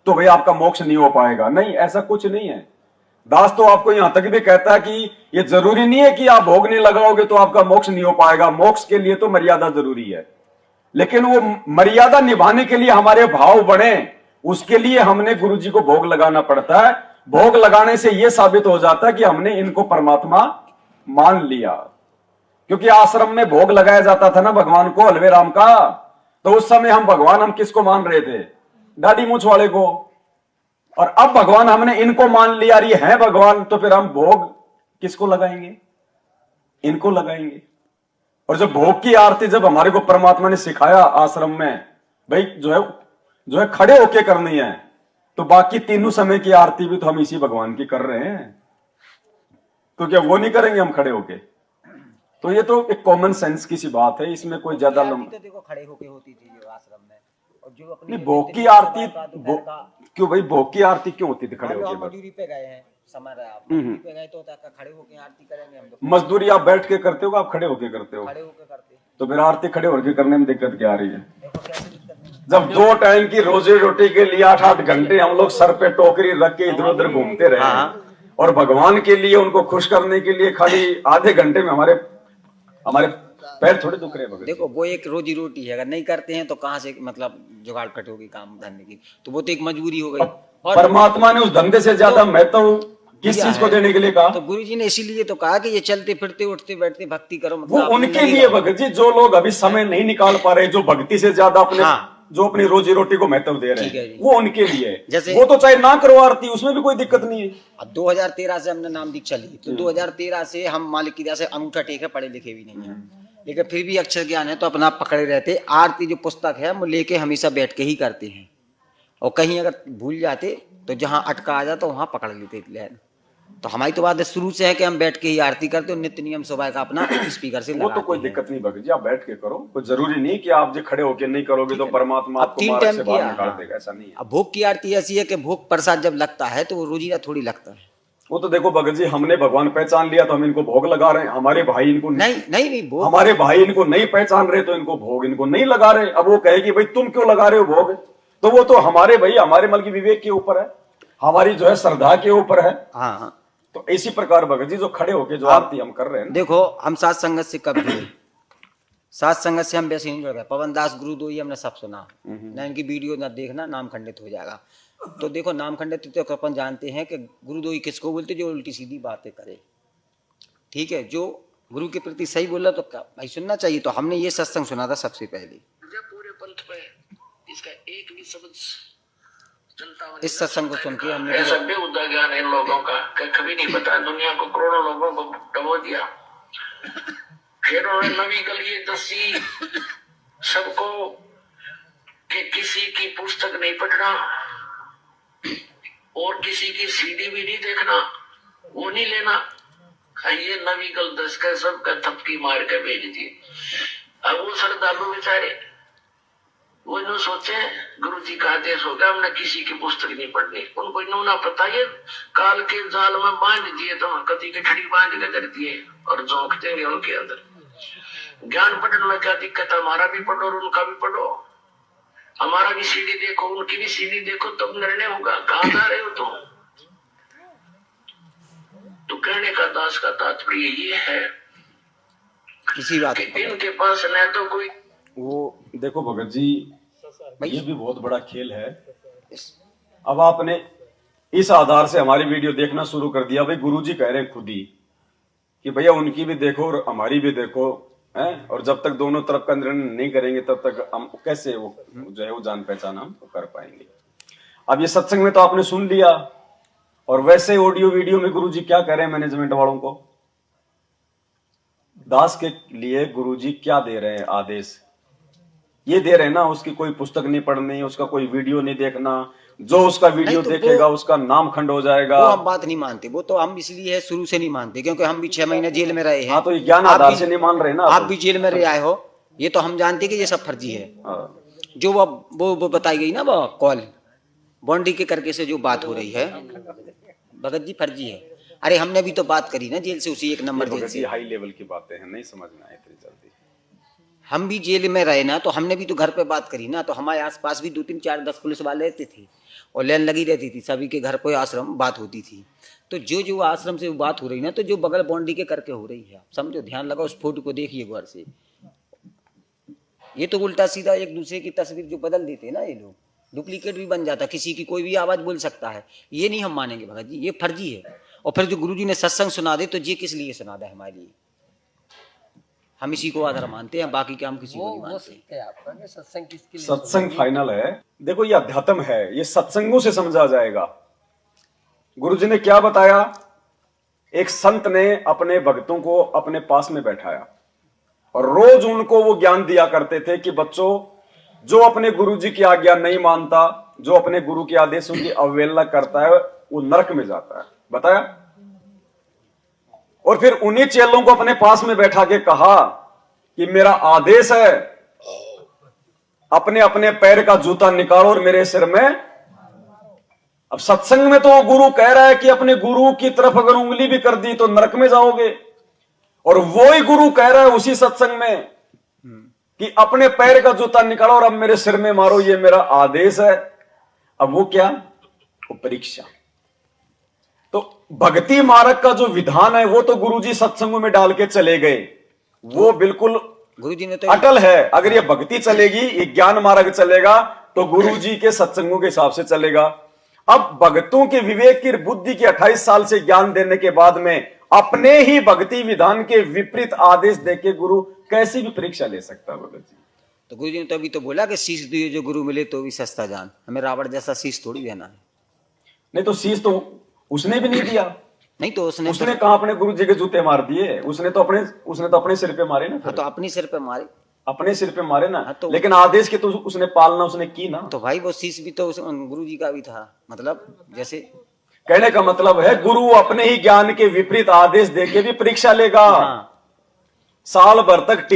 भाई आपका मोक्ष नहीं हो पाएगा। नहीं, ऐसा कुछ नहीं है। दास तो आपको यहां तक भी कहता है कि ये जरूरी नहीं है कि आप भोग नहीं लगाओगे तो आपका मोक्ष नहीं हो पाएगा। मोक्ष के लिए तो मर्यादा जरूरी है, लेकिन वो मर्यादा निभाने के लिए हमारे भाव बढ़े, उसके लिए हमने गुरुजी को भोग लगाना पड़ता है। भोग लगाने से यह साबित हो जाता है कि हमने इनको परमात्मा मान लिया। क्योंकि आश्रम में भोग लगाया जाता था ना भगवान को, हलवे राम का, तो उस समय हम किसको मान रहे थे? दाढ़ी मूछ वाले को। और अब भगवान हमने इनको मान लिया, ये है भगवान, तो फिर हम भोग किसको लगाएंगे? इनको लगाएंगे। और जब भोग की आरती जब हमारे को परमात्मा ने सिखाया आश्रम में, भाई जो है खड़े होके करनी है, तो बाकी तीनों समय की आरती भी तो हम इसी भगवान की कर रहे हैं, तो क्या वो नहीं करेंगे हम खड़े होके? तो ये तो एक कॉमन सेंस की सी बात है, इसमें कोई ज्यादा तो देखो खड़े होके होती थी जो आश्रम में। और जो अपनी भोग की आरती क्यों भाई? भोग की आरती क्यों होती थी खड़े होके? मजदूरी पे गए हैं, समझ रहे आप, मजदूरी पे गए तो खड़े होके आरती करेंगे हम लोग। मजदूरी आप बैठ के करते हो, आप खड़े होके करते हो? खड़े होके करते। तो फिर आरती खड़े होके करने में दिक्कत क्या आ रही है? देखो कैसे दिक्कत नहीं। जब 2 टाइम की रोजी रोटी के लिए 8-8 घंटे हम लोग सर पे टोकरी रख के इधर उधर घूमते रहे, और भगवान के लिए उनको खुश करने के लिए खाली आधे घंटे में हमारे पैर थोड़े दुख रहे हैं। देखो वो एक रोजी रोटी है, अगर नहीं करते हैं तो कहाँ से मतलब जुगाड़ कट होगी काम धंधे की? तो वो तो एक मजबूरी हो गई। और परमात्मा ने उस धंधे से ज्यादा महत्व किस चीज को देने के लिए कहा? तो गुरुजी ने इसीलिए तो कहा कि ये चलते फिरते उठते बैठते भक्ति करो। वो उनके लिए भगत जी, जो लोग अभी समय नहीं निकाल पा रहे, जो भक्ति से ज्यादा जो अपनी रोजी रोटी को महत्व दे रहे हैं, वो उनके लिए। जैसे वो तो चाहे ना करो आरती, उसमें भी कोई दिक्कत नहीं है। अब 2013 से हमने नाम दीक्षा ली, तो 2013 से हम मालिक की दया से अंगूठा टेक है, पढ़े लिखे भी नहीं है, लेकिन फिर भी अक्षर ज्ञान है तो अपना पकड़े रहते। आरती जो पुस्तक है वो लेके हमेशा बैठ के ही करते हैं, और कहीं अगर भूल जाते तो जहाँ अटका आ जाता वहां पकड़ लेते लाइन। तो हमारी तो बात शुरू से है कि हम बैठ के ही आरती करते हो, नित्य नियम सुबह का अपना स्पीकर से। वो तो कोई दिक्कत नहीं भगत जी, आप बैठ के करो, कोई जरूरी नहीं कि आप जो खड़े होके नहीं करोगे तो परमात्मा आपको मार्ग से बाहर निकाल देगा, ऐसा नहीं है। अब भोग की आरती ऐसी है कि भोग प्रसाद जब लगता है तो वो रोजीना थोड़ी लगता है। वो तो देखो भगत जी, हमने भगवान पहचान लिया तो हम इनको भोग लगा रहे हैं। हमारे भाई इनको नहीं भोग, हमारे भाई इनको नहीं पहचान रहे तो इनको भोग इनको नहीं लगा रहे। अब वो कहेगी भाई तुम क्यों लगा रहे हो भोग? तो वो तो हमारे मन की विवेक के ऊपर है, हमारी जो है श्रद्धा के ऊपर है। हाँ। तो इसी प्रकार भगत जी जो खड़े होके जो आरती हम कर रहे हैं, देखो हम सात संगत से कब जुड़े? सात संगत से हम वैसे ही जुड़ गए। पवन दास गुरुदोई हमने सब सुना, ना इनकी वीडियो ना देखना, नाम खंडित हो जाएगा। तो देखो नाम खंडित तो अपन जानते हैं कि गुरुदोई किसको बोलते? जो उल्टी सीधी बातें करे, ठीक है, जो गुरु के प्रति सही बोला तो भाई सुनना चाहिए। तो हमने ये सत्संग सुना था सबसे पहले। पूरे पंथ पे इसका एक भी शब्द चलता हुआ इस सत्संग को सुन के हमने ऐसा बेहुदा ज्ञान इन लोगों का कभी नहीं पता। दुनिया को करोड़ों लोगों को डबो दिया। फिर उन्होंने नवी कल ये दसी सबको कि किसी की पुस्तक नहीं पढ़ना और किसी की सीडी भी नहीं देखना, वो नहीं लेना। ये नवी कल 10 का सबका थपकी मार के भेज दी। अब वो श्रद्धालु बेचारे वो नो सोचे गुरु जी का आदेश होगा, हमने किसी की पुस्तक नहीं पढ़नी। उनको इन्होंने पता ये काल के जाल में बांध दिए तो कति की ठड़ी बांध के कर दिए और झोंक देंगे उनके अंदर। ज्ञान पढ़ने में क्या दिक्कत है? हमारा भी पढ़ो और उनका भी पढ़ो। हमारा भी सीढ़ी देखो, उनकी भी सीढ़ी देखो, तब निर्णय होगा। कहाँ जा रहे हो तुम? तो कहने का दास का तात्पर्य ये है इसी बात कि इनके पास न तो कोई वो देखो भगत जी, ये भी बहुत बड़ा खेल है। अब आपने इस आधार से हमारी वीडियो देखना शुरू कर दिया। भाई गुरुजी कह रहे हैं खुद ही कि भैया उनकी भी देखो और हमारी भी देखो, हैं? और जब तक दोनों तरफ का निर्णय नहीं करेंगे तब तक हम कैसे वो जो है वो जान पहचान हम कर पाएंगे। अब ये सत्संग में तो आपने सुन लिया, और वैसे ऑडियो वीडियो में गुरुजी क्या कह रहे हैं मैनेजमेंट वालों को? दास के लिए गुरुजी क्या दे रहे हैं आदेश? ये दे रहे हैं ना, उसकी कोई पुस्तक नहीं पढ़नी, उसका कोई वीडियो नहीं देखना, जो उसका वीडियो तो देखेगा उसका नाम खंड हो जाएगा। वो हम बात नहीं मानते। वो तो हम इसलिए है शुरू से नहीं मानते क्योंकि हम भी 6 महीने जेल में रहे हैं। हाँ, तो ये ज्ञान आधार से नहीं मान रहे ना। आप भी जेल में रहे आए हो, ये तो हम जानते कि ये सब फर्जी है। जो वो बताई गई ना, वो कॉल बॉन्डी के करके से जो बात हो रही है भगत जी, फर्जी है। अरे हमने भी तो बात करी ना जेल से, उसी 1 नंबर जेल से। हाई लेवल की बातें हैं, नहीं समझ में आए इतनी जल्दी। हम भी जेल में रहे ना, तो हमने भी तो घर पे बात करी ना। तो हमारे आसपास भी 2 3 4 10 पुलिस वाले रहते थे और लाइन लगी रहती थी, सभी के घर पे आश्रम बात होती थी। तो जो आश्रम से बात हो रही ना, तो जो बगल बॉन्डी के करके हो रही है, आप समझो, ध्यान लगाओ, उस फोटो को देखिए गौर से। ये तो उल्टा सीधा एक दूसरे की तस्वीर जो बदल देते हैं ना ये लोग, डुप्लीकेट भी बन जाता, किसी की कोई भी आवाज बोल सकता है। ये नहीं हम मानेंगे भगत जी, ये फर्जी है। और फिर जो गुरुजी ने सत्संग सुना दे, तो ये किस लिए सुना दे? हमारे लिए। हम इसी को आधार मानते हैं, बाकी के हम किसी को नहीं मानते। सत्संग किसके लिए? सत्संग फाइनल है। देखो ये अध्यात्म है, ये सत्संगों से समझा जाएगा। गुरुजी ने क्या बताया? एक संत ने अपने भक्तों को अपने पास में बैठाया और रोज उनको वो ज्ञान दिया करते थे कि बच्चों, जो अपने गुरुजी की आज्ञा नहीं मानता, जो अपने गुरु के आदेशों की अवहेलना करता है, वो नरक में जाता है। बताया। और फिर उन्हीं चेलों को अपने पास में बैठा के कहा कि मेरा आदेश है, अपने अपने पैर का जूता निकालो और मेरे सिर में। अब सत्संग में तो वो गुरु कह रहा है कि अपने गुरु की तरफ अगर उंगली भी कर दी तो नरक में जाओगे, और वो ही गुरु कह रहा है उसी सत्संग में कि अपने पैर का जूता निकालो और अब मेरे सिर में मारो, ये मेरा आदेश है। अब वो क्या? वो परीक्षा। तो भक्ति मार्ग का जो विधान है वो तो गुरुजी सत्संगों में डाल के चले गए, वो बिल्कुल गुरुजी ने तो अटल है। अगर ये भक्ति चलेगी, ये ज्ञान मार्ग चलेगा, तो गुरुजी के सत्संगों के हिसाब से चलेगा। अब भक्तों के विवेक की बुद्धि की 28 साल से ज्ञान देने के बाद में अपने ही भक्ति विधान के विपरीत आदेश देके गुरु कैसी भी परीक्षा ले सकता है भगत जी? तो गुरुजी ने तो अभी तो बोला कि शीश दिए जो गुरु मिले तो भी सस्ता जान। हमें रावण जैसा शीश थोड़ी देना है। नहीं तो शीश तो उसने भी नहीं दिया। नहीं तो उसने कहा अपने गुरु जी के जूते मार दिए? उसने तो अपने सिर पे मारे ना। हाँ, तो अपने सिर पे मारे, अपने सिर पे मारे ना। हाँ, तो लेकिन आदेश के तो उसने पालना उसने की ना। तो भाई वो शीश भी तो गुरु जी का भी था। मतलब जैसे कहने का मतलब है गुरु अपने ही ज्ञान के विपरीत आदेश देके भी परीक्षा लेगा। हाँ। साल भर तक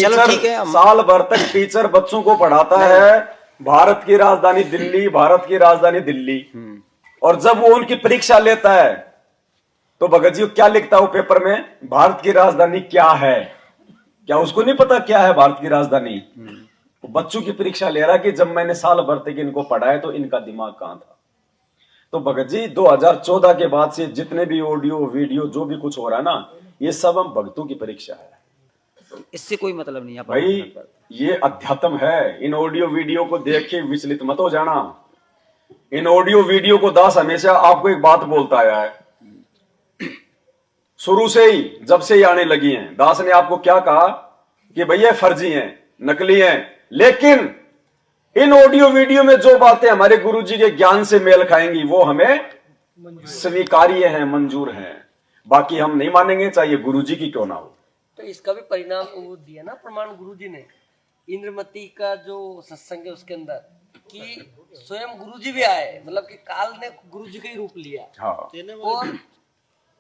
टीचर बच्चों को पढ़ाता है, भारत की राजधानी दिल्ली, और जब वो उनकी परीक्षा लेता है तो भगत जी क्या लिखता है वो पेपर में? भारत की राजधानी क्या है? क्या उसको नहीं पता क्या है भारत की राजधानी? वो बच्चों की परीक्षा ले रहा कि जब मैंने साल भर तक इनको पढ़ाया तो इनका दिमाग कहां था। तो भगत जी 2014 के बाद से जितने भी ऑडियो वीडियो जो भी कुछ हो रहा है ना, ये सब हम भक्तों की परीक्षा है। इससे कोई मतलब नहीं है भाई, ये अध्यात्म है। इन ऑडियो वीडियो को देख के विचलित मत हो जाना। इन ऑडियो वीडियो को दास हमेशा आपको एक बात बोलता आया है शुरू से ही, जब से ही आने लगी हैं। दास ने आपको क्या कहा कि भैया फर्जी हैं, नकली हैं, लेकिन इन ऑडियो वीडियो में जो बातें हमारे गुरुजी के ज्ञान से मेल खाएंगी वो हमें स्वीकार्य हैं, मंजूर हैं। बाकी हम नहीं मानेंगे, चाहे गुरुजी की क्यों ना हो। तो इसका भी परिणाम वो दिया ना प्रमाण गुरुजी ने, इंद्रमती का जो सत्संग है उसके अंदर, कि स्वयं गुरुजी भी आए, मतलब कि काल ने गुरुजी का ही रूप लिया। हाँ। और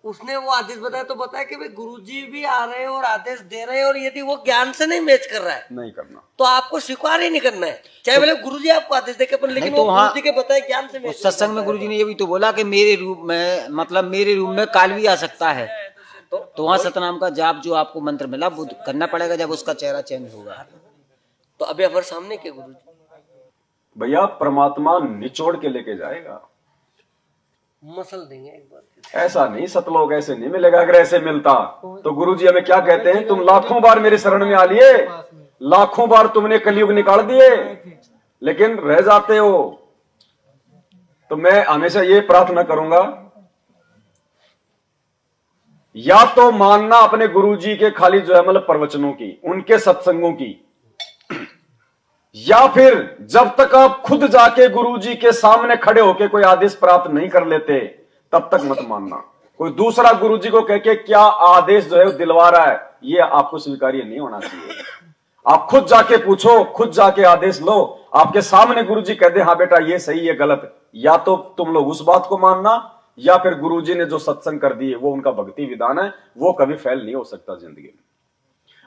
उसने वो आदेश बताया, तो बताया कि भाई गुरुजी भी आ रहे हैं और आदेश दे रहे हैं, और यदि वो ज्ञान से नहीं मैच कर रहा है नहीं करना, तो आपको स्वीकार ही नहीं करना है, चाहे भले गुरुजी आपको आदेश दे के, लेकिन तो वो गुरुजी के बताए ज्ञान से मैच। सत्संग में गुरुजी ने ये भी तो बोला कि मेरे रूप में, मतलब मेरे रूप में काल भी आ सकता है। तो वहाँ सतनाम का जाप जो आपको मंत्र मिला वो करना पड़ेगा जब उसका चेहरा चेंज होगा। तो अभी हमारे सामने क्या गुरुजी भैया परमात्मा निचोड़ के लेके जाएगा, मसल देंगे एक बार। ऐसा नहीं, सतलोक ऐसे नहीं मिलेगा। अगर ऐसे मिलता तो गुरुजी हमें क्या कहते हैं, तुम लाखों बार मेरे शरण में आ लिए, लाखों बार तुमने कलयुग निकाल दिए, लेकिन रह जाते हो। तो मैं हमेशा ये प्रार्थना करूंगा, या तो मानना अपने गुरुजी के खाली जो है मतलब प्रवचनों की, उनके सत्संगों की, या फिर जब तक आप खुद जाके गुरुजी के सामने खड़े होके कोई आदेश प्राप्त नहीं कर लेते तब तक मत मानना। कोई दूसरा गुरुजी को कह के क्या आदेश जो है दिलवा रहा है, ये आपको स्वीकार्य नहीं होना चाहिए। आप खुद जाके पूछो, खुद जाके आदेश लो, आपके सामने गुरुजी कह दे हाँ बेटा ये सही, ये गलत, या तो तुम लोग उस बात को मानना, या फिर गुरुजी ने जो सत्संग कर दिए वो उनका भक्ति विधान है, वो कभी फेल नहीं हो सकता जिंदगी में।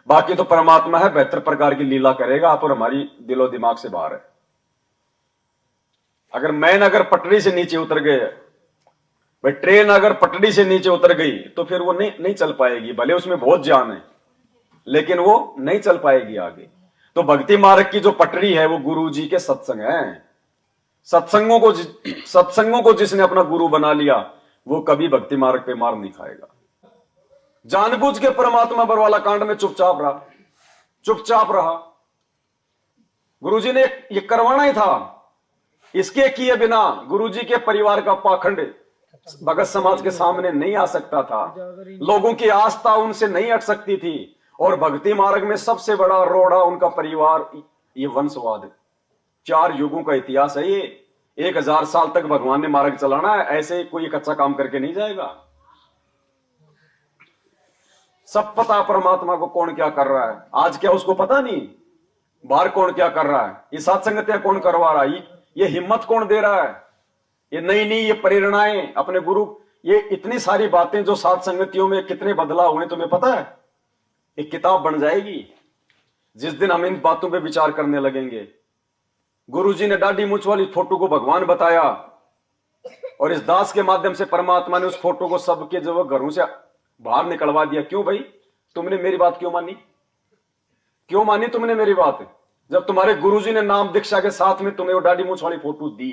बाकी तो परमात्मा है, बेहतर प्रकार की लीला करेगा, आप और हमारी दिलो दिमाग से बाहर है। अगर मैन अगर पटरी से नीचे उतर गए भाई, ट्रेन अगर पटरी से नीचे उतर गई तो फिर वो नहीं चल पाएगी, भले उसमें बहुत जान है लेकिन वो नहीं चल पाएगी आगे। तो भक्ति मार्ग की जो पटरी है वो गुरुजी के सत्संग है। सत्संगों को जिसने अपना गुरु बना लिया वो कभी भक्ति मार्ग पे मार नहीं खाएगा। जानबूझ के परमात्मा बरवाला कांड में चुपचाप रहा। गुरुजी ने ये करवाना ही था, इसके किए बिना गुरुजी के परिवार का पाखंड भगत समाज के सामने नहीं आ सकता था, लोगों की आस्था उनसे नहीं हट सकती थी। और भक्ति मार्ग में सबसे बड़ा रोड़ा उनका परिवार, ये वंशवाद, 4 युगों का इतिहास है ये। 1000 साल तक भगवान ने मार्ग चलाना है, ऐसे कोई एक अच्छा काम करके नहीं जाएगा। सब पता परमात्मा को कौन क्या कर रहा है, आज क्या उसको पता नहीं, बाहर कौन क्या कर रहा है, ये साथ संगतियां कौन करवा रहा है, ये हिम्मत कौन दे रहा है, ये नई ये प्रेरणाएं अपने गुरु, ये इतनी सारी बातें जो साथ संगतियों में कितने बदलाव हुए तुम्हें पता है। एक किताब बन जाएगी जिस दिन हम इन बातों पे विचार करने लगेंगे। गुरुजी ने दाढ़ी मूंछ वाली फोटो को भगवान बताया और इस दास के माध्यम से परमात्मा ने उस फोटो को सबके जो घरों से बाहर निकलवा दिया। क्यों भाई, तुमने मेरी बात क्यों मानी तुमने मेरी बात? जब तुम्हारे गुरुजी ने नाम दीक्षा के साथ में तुम्हें वो दाढ़ी मूंछ वाली फोटो दी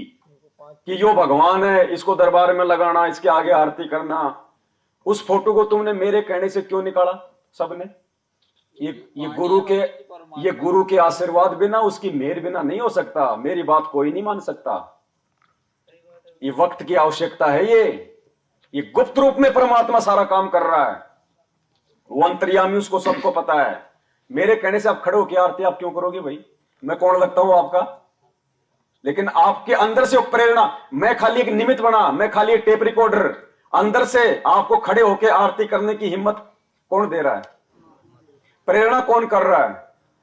कि यो भगवान है, इसको दरबार में लगाना, इसके आगे आरती करना, उस फोटो को तुमने मेरे कहने से क्यों निकाला सबने? ये गुरु के आशीर्वाद बिना, उसकी मेहर बिना नहीं हो सकता। मेरी बात कोई नहीं मान सकता। ये वक्त की आवश्यकता है। ये गुप्त रूप में परमात्मा सारा काम कर रहा है, वो अंतर्यामी, उसको सबको पता है। मेरे कहने से आप खड़े होकर आरती आप क्यों करोगे भाई? मैं कौन लगता हूं आपका? लेकिन आपके अंदर से प्रेरणा, मैं खाली एक निमित्त बना, मैं खाली एक टेप रिकॉर्डर, अंदर से आपको खड़े होकर आरती करने की हिम्मत कौन दे रहा है? प्रेरणा कौन कर रहा है?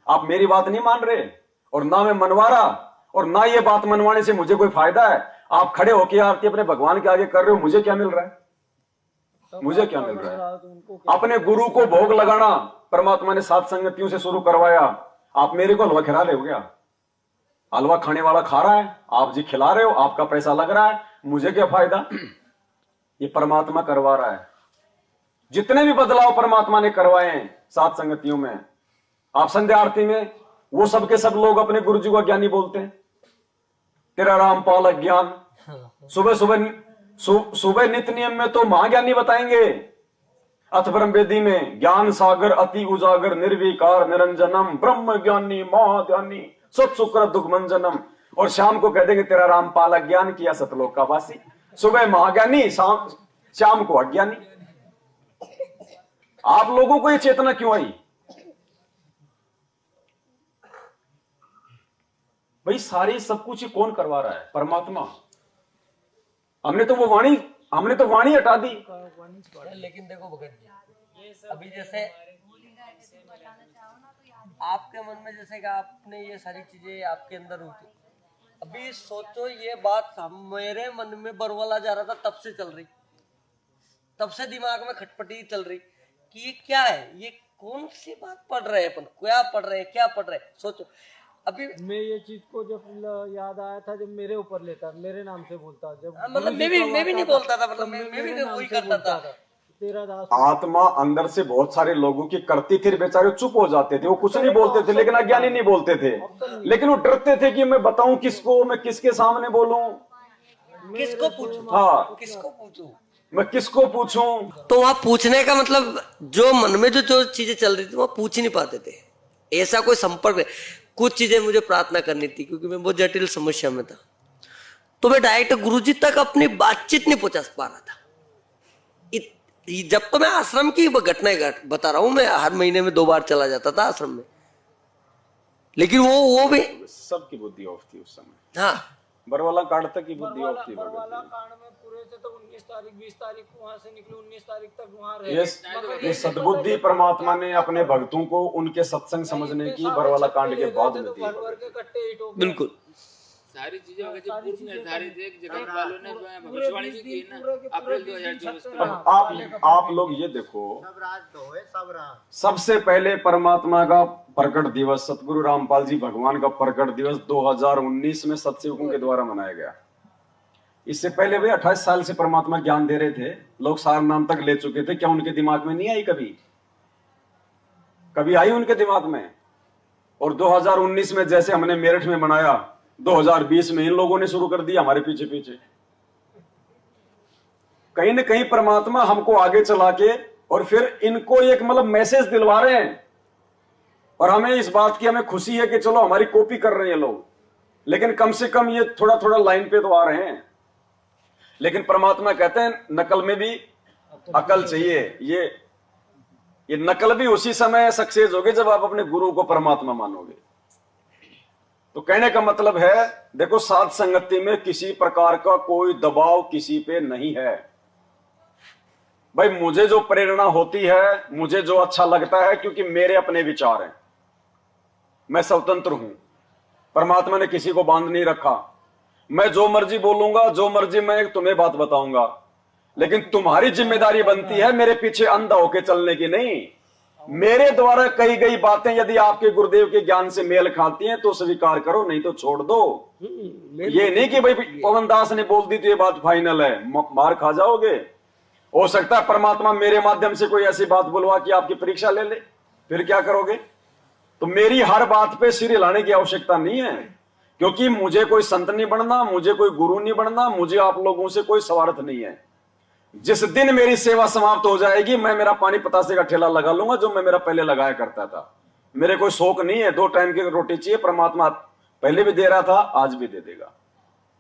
आप मेरी बात नहीं मान रहे, और ना मैं मनवा रहा, और ना ये बात मनवाने से मुझे कोई फायदा है। आप खड़े होकर आरती अपने भगवान के आगे कर रहे हो, मुझे क्या मिल रहा है? मुझे क्या मिल रहा है? अपने गुरु को भोग लगाना परमात्मा ने सात संगतियों से शुरू करवाया। आप मेरे को हलवा खिला रहे हो क्या? हलवा खाने वाला खा रहा है, आप जी खिला रहे हो, आपका पैसा लग रहा है, मुझे क्या फायदा? ये परमात्मा करवा रहा है। जितने भी बदलाव परमात्मा ने करवाए हैं सात संगतियों में, आप संध्या आरती में वो सबके सब लोग अपने गुरु जी को ज्ञानी बोलते हैं। तेरा रामपाल ज्ञान, सुबह नित्य नियम में तो महाज्ञानी बताएंगे। अथ ब्रह्म वेदी में ज्ञान सागर अति उजागर निर्विकार निरंजनम ब्रह्म ज्ञानी महाज्ञानी सत्सुकर दुख मंजनम। और शाम को कह देंगे तेरा रामपाल ज्ञान किया सतलोक का वासी। सुबह महाज्ञानी, शाम को अज्ञानी। आप लोगों को ये चेतना क्यों आई? भाई सारी सब कुछ कौन करवा रहा है? परमात्मा। हमने तो वाणी हटा दी। लेकिन देखो भगत जी, अभी जैसे आपके मन में जैसे कि आपने ये सारी चीजें आपके अंदर होती, अभी सोचो ये बात मेरे मन में बरवाला जा रहा था तब से चल रही, तब से दिमाग में खटपटी चल रही कि ये क्या है, ये कौन सी बात पढ़ रहे हैं अपन, क्या पढ़ रहे हैं, क्या पढ़ रहे हैं। सोचो अभी मैं ये चीज को जब याद आया था जब मेरे ऊपर लेता, मेरे नाम से बोलता, जब मतलब मैं भी नहीं बोलता था, मतलब मैं भी वही करता था। तेरा दास आत्मा अंदर से बहुत सारे लोगों की करती थी, बेचारे चुप हो जाते थे, वो कुछ नहीं बोलते थे, लेकिन अज्ञानी नहीं बोलते थे, लेकिन वो डरते थे कि मैं बताऊं किसको, मैं किसके सामने बोलूं, किसको पूछूं, हाँ किसको पूछूं, मैं किसको पूछूं। तो वहां पूछने का मतलब जो मन में जो चीजें चल रही थी वहां पूछ ही नहीं पाते थे, ऐसा कोई संपर्क नहीं। कुछ चीजें मुझे प्रार्थना करनी थी क्योंकि मैं बहुत जटिल समस्या में था, तो मैं डायरेक्ट गुरुजी तक अपनी बातचीत नहीं पहुंचा पा रहा था। जब तो मैं आश्रम की घटनाएं बता रहा हूं, मैं हर महीने में 2 बार चला जाता था आश्रम में, लेकिन वो भी सबकी बुद्धि ऑफ थी उस समय। हाँ, बरवाला कांड तक की बुद्धि ऑफ थी। बरवाला कांड में पूरे से तो 19 तारीख 20 तारीख को वहां से निकले, 19 तारीख तक वहां रहे। ये सद्बुद्धि परमात्मा ने अपने भक्तों को उनके सत्संग समझने की बरवाला कांड के बाद में दी। बिल्कुल सारी चीजें पूर्व निर्धारित है। जगत वालों ने भविष्यवाणी भी की ना अप्रैल 2024 में। आप लोग ये देखो, सबसे पहले परमात्मा का प्रकट दिवस, सतगुरु रामपाल जी भगवान का प्रकट दिवस 2019 में सत्संगों के द्वारा मनाया गया। इससे पहले वे 28 साल से परमात्मा ज्ञान दे रहे थे, लोग सार नाम तक ले चुके थे। क्या उनके दिमाग में नहीं आई? कभी आई उनके दिमाग में? और 2019 में जैसे हमने मेरठ में मनाया, 2020 में इन लोगों ने शुरू कर दिया हमारे पीछे पीछे। कहीं ना कहीं परमात्मा हमको आगे चला के और फिर इनको एक मतलब मैसेज दिलवा रहे हैं, और हमें इस बात की हमें खुशी है कि चलो हमारी कॉपी कर रहे हैं लोग, लेकिन कम से कम ये थोड़ा थोड़ा लाइन पे तो आ रहे हैं। लेकिन परमात्मा कहते हैं नकल में भी अकल चाहिए। ये नकल भी उसी समय सक्सेस होगी जब आप अपने गुरु को परमात्मा मानोगे। तो कहने का मतलब है, देखो साध संगति में किसी प्रकार का कोई दबाव किसी पे नहीं है। भाई मुझे जो प्रेरणा होती है, मुझे जो अच्छा लगता है, क्योंकि मेरे अपने विचार हैं, मैं स्वतंत्र हूं। परमात्मा ने किसी को बांध नहीं रखा। मैं जो मर्जी बोलूंगा, जो मर्जी मैं तुम्हें बात बताऊंगा, लेकिन तुम्हारी जिम्मेदारी बनती है मेरे पीछे अंधा होके चलने की नहीं। मेरे द्वारा कही गई बातें यदि आपके गुरुदेव के ज्ञान से मेल खाती हैं तो स्वीकार करो, नहीं तो छोड़ दो। ये नहीं कि भाई पवन दास ने बोल दी तो ये बात फाइनल है, मार खा जाओगे। हो सकता है परमात्मा मेरे माध्यम से कोई ऐसी बात बुलवा कि आपकी परीक्षा ले ले, फिर क्या करोगे? तो मेरी हर बात पे सिर हिलाने की आवश्यकता नहीं है, क्योंकि मुझे कोई संत नहीं बनना, मुझे कोई गुरु नहीं बनना, मुझे आप लोगों से कोई स्वार्थ नहीं है। जिस दिन मेरी सेवा समाप्त हो जाएगी, मैं मेरा पानी पतासे का ठेला लगा लूंगा जो मैं मेरा पहले लगाया करता था। मेरे कोई शौक नहीं है, 2 टाइम की रोटी चाहिए, परमात्मा पहले भी दे रहा था, आज भी दे देगा।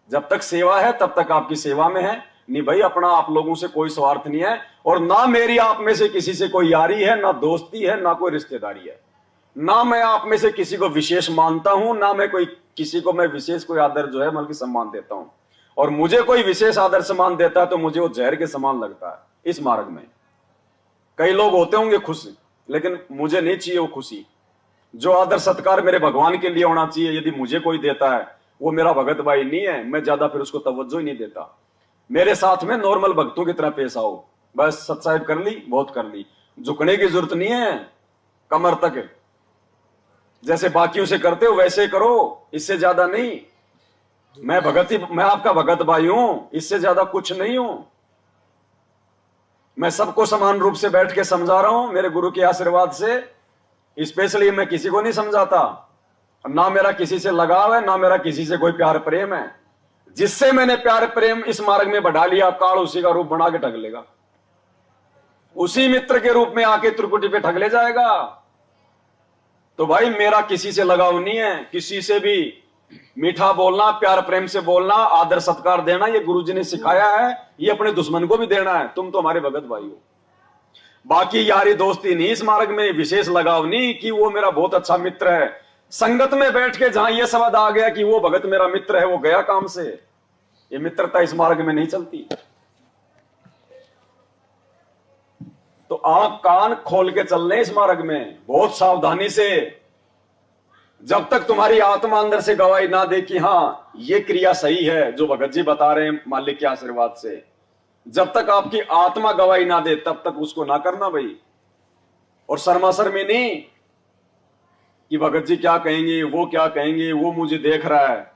जब तक सेवा है तब तक आपकी सेवा में है। नहीं भाई, अपना आप लोगों से कोई स्वार्थ नहीं है, और ना मेरी आप में से किसी से कोई यारी है, ना दोस्ती है, ना कोई रिश्तेदारी है, ना मैं आप में से किसी को विशेष मानता हूं, ना मैं कोई किसी को मैं विशेष कोई आदर जो है बल्कि सम्मान देता हूं। और मुझे कोई विशेष आदर सम्मान देता है तो मुझे वो जहर के समान लगता है। इस मार्ग में कई लोग होते होंगे खुश, लेकिन मुझे नहीं चाहिए वो खुशी। जो आदर सत्कार मेरे भगवान के लिए होना चाहिए, यदि मुझे कोई देता है वो मेरा भगत भाई नहीं है, मैं ज्यादा फिर उसको तवज्जो ही नहीं देता। मेरे साथ में नॉर्मल भक्तों की तरह पेश आओ, बस सत्साहिब कर ली, बहुत कर ली, झुकने की जरूरत नहीं है, कमर तक जैसे बाकियों से करते हो वैसे करो, इससे ज्यादा नहीं। मैं आपका भगत भाई हूं, इससे ज्यादा कुछ नहीं हूं। मैं सबको समान रूप से बैठ के समझा रहा हूं मेरे गुरु के आशीर्वाद से। स्पेशली मैं किसी को नहीं समझाता, ना मेरा किसी से लगाव है, ना मेरा किसी से कोई प्यार प्रेम है। जिससे मैंने प्यार प्रेम इस मार्ग में बढ़ा लिया, काल उसी का रूप बना के ठग लेगा, उसी मित्र के रूप में आके त्रिकुटी पे ठग ले जाएगा। तो भाई मेरा किसी से लगाव नहीं है, किसी से भी मीठा बोलना, प्यार प्रेम से बोलना, आदर सत्कार देना, ये गुरुजी ने सिखाया है, ये अपने दुश्मन को भी देना है। तुम तो हमारे भगत भाई हो। बाकी यारी दोस्ती नहीं, इस मार्ग में विशेष लगाव नहीं कि वो मेरा बहुत अच्छा मित्र है। संगत में बैठ के जहां ये शब्द आ गया कि वो भगत मेरा मित्र है, वो गया काम से। ये मित्रता इस मार्ग में नहीं चलती। तो आंख कान खोल के चलने इस मार्ग में बहुत सावधानी से। जब तक तुम्हारी आत्मा अंदर से गवाही ना दे कि हाँ ये क्रिया सही है जो भगत जी बता रहे हैं मालिक के आशीर्वाद से, जब तक आपकी आत्मा गवाही ना दे तब तक उसको ना करना भाई। और शर्माशर में नहीं कि भगत जी क्या कहेंगे, वो क्या कहेंगे, वो मुझे देख रहा है,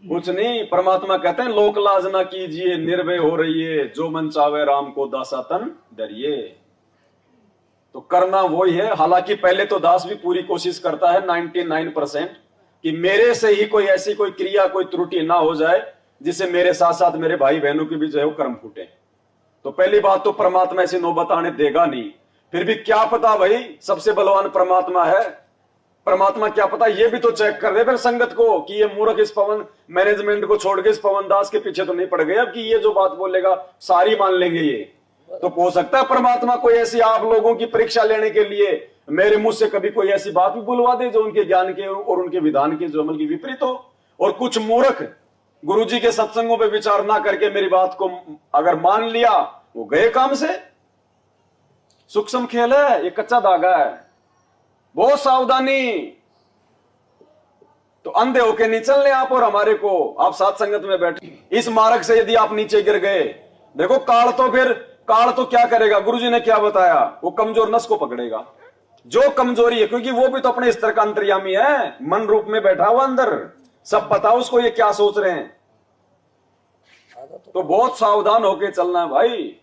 कुछ नहीं। परमात्मा कहते हैं लोक लाज ना कीजिए, निर्भय हो रहिए, जो मन चावे राम को दासा तन डरिए। तो करना वही है। हालांकि पहले तो दास भी पूरी कोशिश करता है 99% कि मेरे से ही कोई ऐसी कोई क्रिया कोई त्रुटि ना हो जाए जिससे मेरे साथ साथ मेरे भाई बहनों की भी जो है वो कर्म फूटे। तो पहली बात तो परमात्मा ऐसी नौबत आने देगा नहीं। फिर भी क्या पता भाई, सबसे बलवान परमात्मा है। परमात्मा क्या पता ये भी तो चेक कर दे फिर संगत को कि ये मूर्ख इस पवन मैनेजमेंट को छोड़ के इस पवन दास के पीछे तो नहीं पड़ गए अब कि ये जो बात बोलेगा सारी मान लेंगे। ये तो हो सकता है परमात्मा कोई ऐसी आप लोगों की परीक्षा लेने के लिए मेरे मुंह से कभी कोई ऐसी बात भी बुलवा दे जो उनके ज्ञान के और उनके विधान के जो अमल की विपरीत हो। और कुछ मूर्ख गुरुजी के सत्संगों पे विचार ना करके मेरी बात को अगर मान लिया, वो गए काम से। सूक्ष्म खेल है, ये कच्चा धागा है, बहुत सावधानी। तो अंधे होके नहीं चलने आप और हमारे को। आप साथ संगत में बैठे इस मार्ग से यदि आप नीचे गिर गए, देखो काल तो क्या करेगा, गुरुजी ने क्या बताया, वो कमजोर नस को पकड़ेगा। जो कमजोरी है, क्योंकि वो भी तो अपने स्तर का अंतर्यामी है, मन रूप में बैठा हुआ अंदर, सब पता उसको ये क्या सोच रहे हैं। तो बहुत सावधान होके चलना है भाई।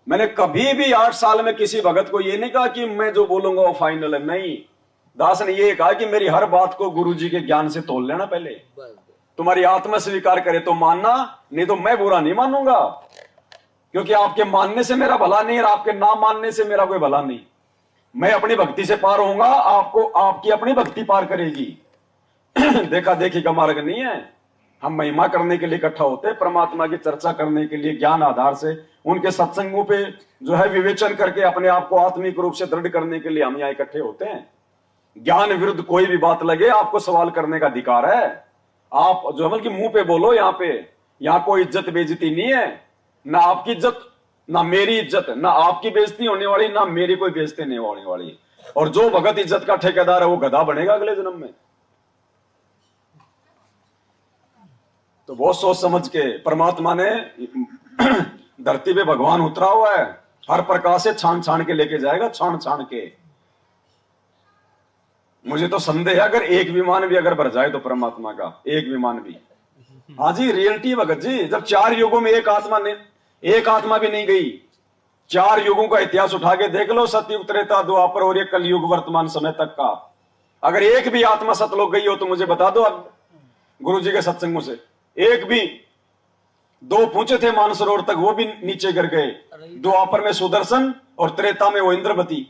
मैंने कभी भी 8 साल में किसी भगत को ये नहीं कहा कि मैं जो बोलूंगा वो फाइनल है, नहीं। दास ने ये कहा कि मेरी हर बात को गुरुजी के ज्ञान से तोल लेना पहले। तुम्हारी आत्मा स्वीकार करे तो मानना, नहीं तो मैं बुरा नहीं मानूंगा। क्योंकि आपके मानने से मेरा भला नहीं और आपके ना मानने से मेरा कोई भला नहीं। मैं अपनी भक्ति से पार होऊंगा, आपको आपकी अपनी भक्ति पार करेगी। देखा देखी का मार्ग नहीं है। हम महिमा करने के लिए इकट्ठा होते हैं, परमात्मा की चर्चा करने के लिए, ज्ञान आधार से उनके सत्संगों पे जो है विवेचन करके अपने आप को आत्मिक रूप से दृढ़ करने के लिए हम यहाँ इकट्ठे होते हैं। ज्ञान विरुद्ध कोई भी बात लगे आपको सवाल करने का अधिकार है। आप जो है बल्कि मुंह पे बोलो। यहाँ कोई इज्जत बेइज्जती नहीं है, ना आपकी इज्जत ना मेरी इज्जत, ना आपकी बेइज्जती होने वाली ना मेरी कोई बेइज्जती नहीं होने वाली। और जो भगत इज्जत का ठेकेदार है वो गधा बनेगा अगले जन्म में। तो बहुत सोच समझ के परमात्मा ने धरती पे भगवान उतरा हुआ है, हर प्रकार से छान छान के लेके जाएगा, छान छान के। मुझे तो संदेह है अगर एक विमान भी अगर भर जाए तो परमात्मा का एक विमान भी। हाँ जी, रियलिटी भगत जी। जब 4 युगों में एक आत्मा भी नहीं गई, 4 युगों का इतिहास उठा के देख लो, सतयुग त्रेता द्वापर और ये कलयुग वर्तमान समय तक का। अगर एक भी आत्मा सतलोक गई हो तो मुझे बता दो। अब गुरु जी के सत्संगों से एक भी, 2 पहुंचे थे मानसरोवर तक, वो भी नीचे गिर गए। द्वापर में सुदर्शन और त्रेता में वो इंद्रमती।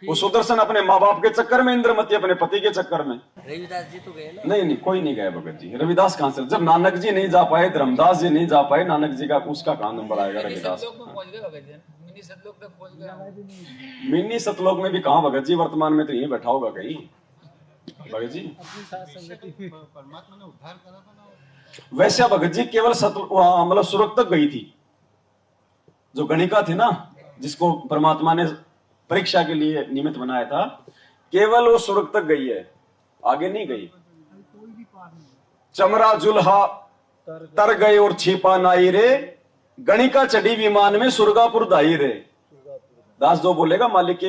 वो सुदर्शन अपने माँ बाप के चक्कर में, इंद्रमती अपने पति के चक्कर में। रविदास जी तो गए ना? नहीं, कोई नहीं गया भगत जी। रविदास कहां से? जब नानक जी नहीं जा पाए, धर्मदास जी नहीं जा पाए, नानक जी का उसका कहां नंबर आएगा? रविदास मिनी सतलोक तक पहुंच गया। मिनी सतलोक में भी कहां भगत जी? वर्तमान में तो यहीं बैठा होगा कहीं भगत जी। परमात्मा ने उद्धार करा था ना। वैसे भगत जी केवल मतलब सुरग तक गई थी। जो गणिका थी ना, जिसको परमात्मा ने परीक्षा के लिए निमित्त बनाया था, केवल वो सुरग तक गई है, आगे नहीं गई। चमरा जुल्हा तर गए और छिपा नाई रे, गणिका चढ़ी विमान में सुरगापुर दाई रे। दास जो बोलेगा मालिक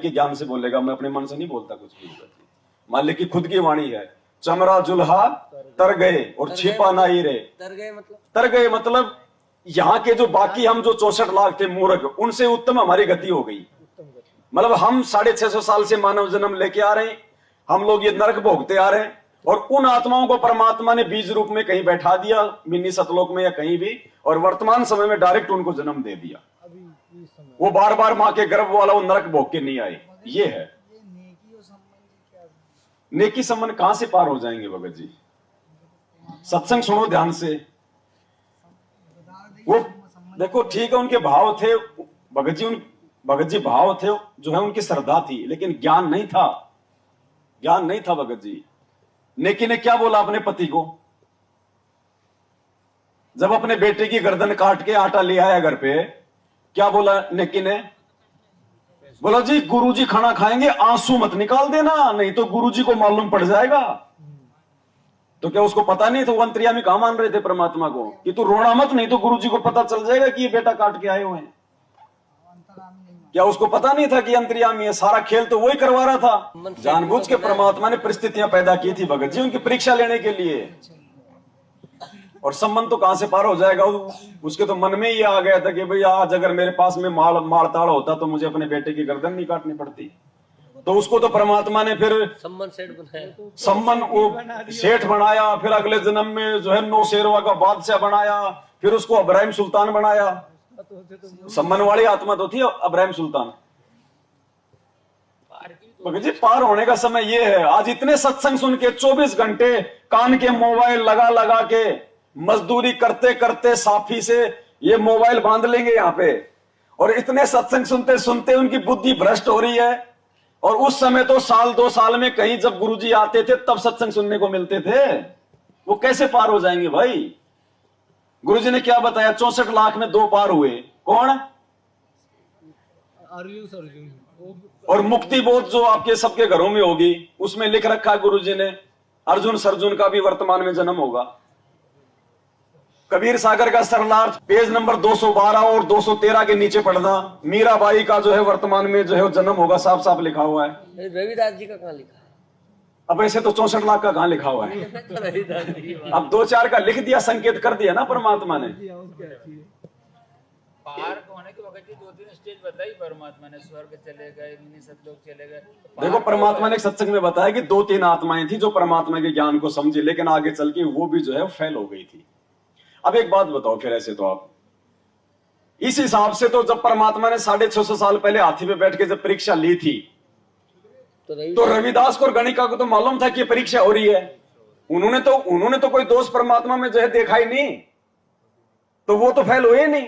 के ज्ञान से बोलेगा, मैं अपने मन से नहीं बोलता कुछ भी। मालिक की खुद की वाणी है। चमरा जुल्हा तर गए और छिपा नाई रे। तर गए मतलब यहाँ के जो बाकी हम जो 64 लाख थे मूर्ख, उनसे उत्तम हमारी गति हो गई। मतलब हम 650 साल से मानव जन्म लेके आ रहे हैं, हम लोग ये नरक भोगते आ रहे हैं, और उन आत्माओं को परमात्मा ने बीज रूप में कहीं बैठा दिया, मिनी सतलोक में या कहीं भी, और वर्तमान समय में डायरेक्ट उनको जन्म दे दिया। वो बार बार माँ के गर्भ वाला वो नरक भोग के नहीं आए। ये है नेकी संबंध। कहां से पार हो जाएंगे भगत जी? सत्संग सुनो ध्यान से। वो देखो ठीक है, उनके भाव थे भगत जी, उन भगत जी भाव थे, जो है उनकी श्रद्धा थी, लेकिन ज्ञान नहीं था, ज्ञान नहीं था भगत जी। नेकी ने क्या बोला अपने पति को जब अपने बेटे की गर्दन काट के आटा ले आया घर पे? क्या बोला नेकी ने? बोला जी गुरुजी खाना खाएंगे, आंसू मत निकाल देना, नहीं तो गुरुजी को मालूम पड़ जाएगा। तो क्या उसको पता नहीं था? वो अंतर्यामी कहां मान रहे थे परमात्मा को कि तू रोना मत, नहीं तो गुरुजी को पता चल जाएगा कि ये बेटा काट के आए हुए हैं। क्या उसको पता नहीं था कि अंतर्यामी है? सारा खेल तो वही करवा रहा था। जानबूझ के परमात्मा ने परिस्थितियां पैदा की थी भगत जी उनकी परीक्षा लेने के लिए। और संबंध तो कहां से पार हो जाएगा? उसके तो मन में ये आ गया था कि भाई आज अगर मेरे पास में मालताड़ होता तो मुझे अपने बेटे की गर्दन नहीं काटनी पड़ती। तो उसको तो परमात्मा ने फिर सम्मन सेठ बनाया, सम्मन वो सेठ बनाया, फिर अगले जन्म में जो है नौशेरवा का बादशाह बनाया, फिर उसको इब्राहिम सुल्तान बनाया। सम्मन वाली आत्मा तो थी इब्राहिम सुल्तान। भगत जी पार होने का समय ये है। आज इतने सत्संग सुन के 24 घंटे कान के मोबाइल लगा लगा के मजदूरी करते करते साफी से ये मोबाइल बांध लेंगे यहाँ पे, और इतने सत्संग सुनते सुनते उनकी बुद्धि भ्रष्ट हो रही है। और उस समय तो साल 2 साल में कहीं जब गुरुजी आते थे तब सत्संग सुनने को मिलते थे। वो कैसे पार हो जाएंगे भाई? गुरुजी ने क्या बताया? 64 लाख में 2 पार हुए। कौन? अर्जुन। और मुक्ति बोध जो आपके सबके घरों में होगी उसमें लिख रखा है गुरुजी ने, अर्जुन सर्जुन का भी वर्तमान में जन्म होगा। कबीर सागर का सरलार्थ पेज नंबर 212 और 213 के नीचे पढ़ना, मीराबाई का जो है वर्तमान में जो है जन्म होगा, साफ साफ लिखा हुआ है। रविदास जी का कहाँ लिखा है? अब ऐसे तो 64 लाख का कहां लिखा हुआ है? अब 2-4 का लिख दिया, संकेत कर दिया ना परमात्मा ने। पार होने के वक्त 2-3 स्टेज बताई परमात्मा ने, स्वर्ग चले गए, सतलोक चले गए। देखो परमात्मा ने सत्संग में बताया कि 2-3 आत्माएं थी जो परमात्मा के ज्ञान को समझी, लेकिन आगे चल के वो भी जो है फेल हो गई थी। अब एक बात बताओ फिर, ऐसे तो आप इस हिसाब से तो जब परमात्मा ने 650 साल पहले हाथी पे बैठ के जब परीक्षा ली थी तो रविदास को और गणिका को तो मालूम था कि परीक्षा हो रही है। उन्होंने तो कोई दोष परमात्मा में जो है देखा ही नहीं, तो वो तो फेल हुए नहीं,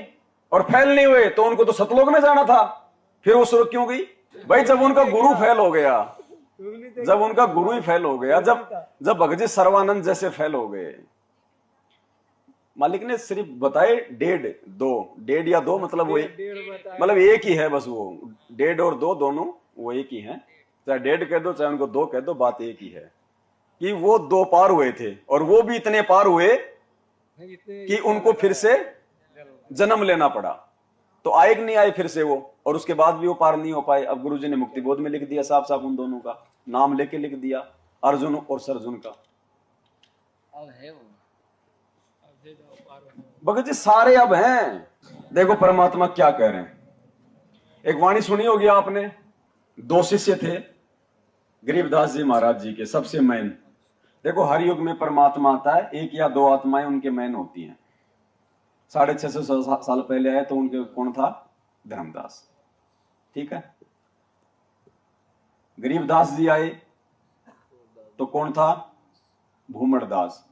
और फेल नहीं हुए तो उनको तो सतलोक में जाना था। फिर वो शुरू क्यों गई भाई? जब उनका गुरु फेल हो गया, जब उनका गुरु ही फेल हो गया, जब भगत जी सर्वानंद जैसे फेल हो गए, मालिक ने सिर्फ बताए 1.5 या 2 मतलब वो मतलब एक ही है बस। वो 1.5 और 2 दोनों वो एक ही है, चाहे 1.5 कह दो चाहे उनको 2 कह दो, बात एक ही है कि वो 2 पार हुए थे, और वो भी इतने पार हुए कि उनको फिर से जन्म लेना पड़ा। तो आए कि नहीं आए फिर से वो, और उसके बाद भी वो पार नहीं हो पाए। अब गुरुजी ने मुक्ति बोध में लिख दिया साफ साफ, उन दोनों का नाम लेके लिख दिया, अर्जुन और सर्जुन का। अब है वो भगत जी सारे अब हैं। देखो परमात्मा क्या कह रहे हैं। एक वाणी सुनी होगी आपने, 2 शिष्य थे गरीबदास जी महाराज जी के, सबसे मैन। देखो हर युग में परमात्मा आता है, 1 या 2 आत्माएं उनके मैन होती हैं। 650 साल पहले आए तो उनके कौन था? धर्मदास, ठीक है। गरीबदास जी आए तो कौन था? भूमड़दास।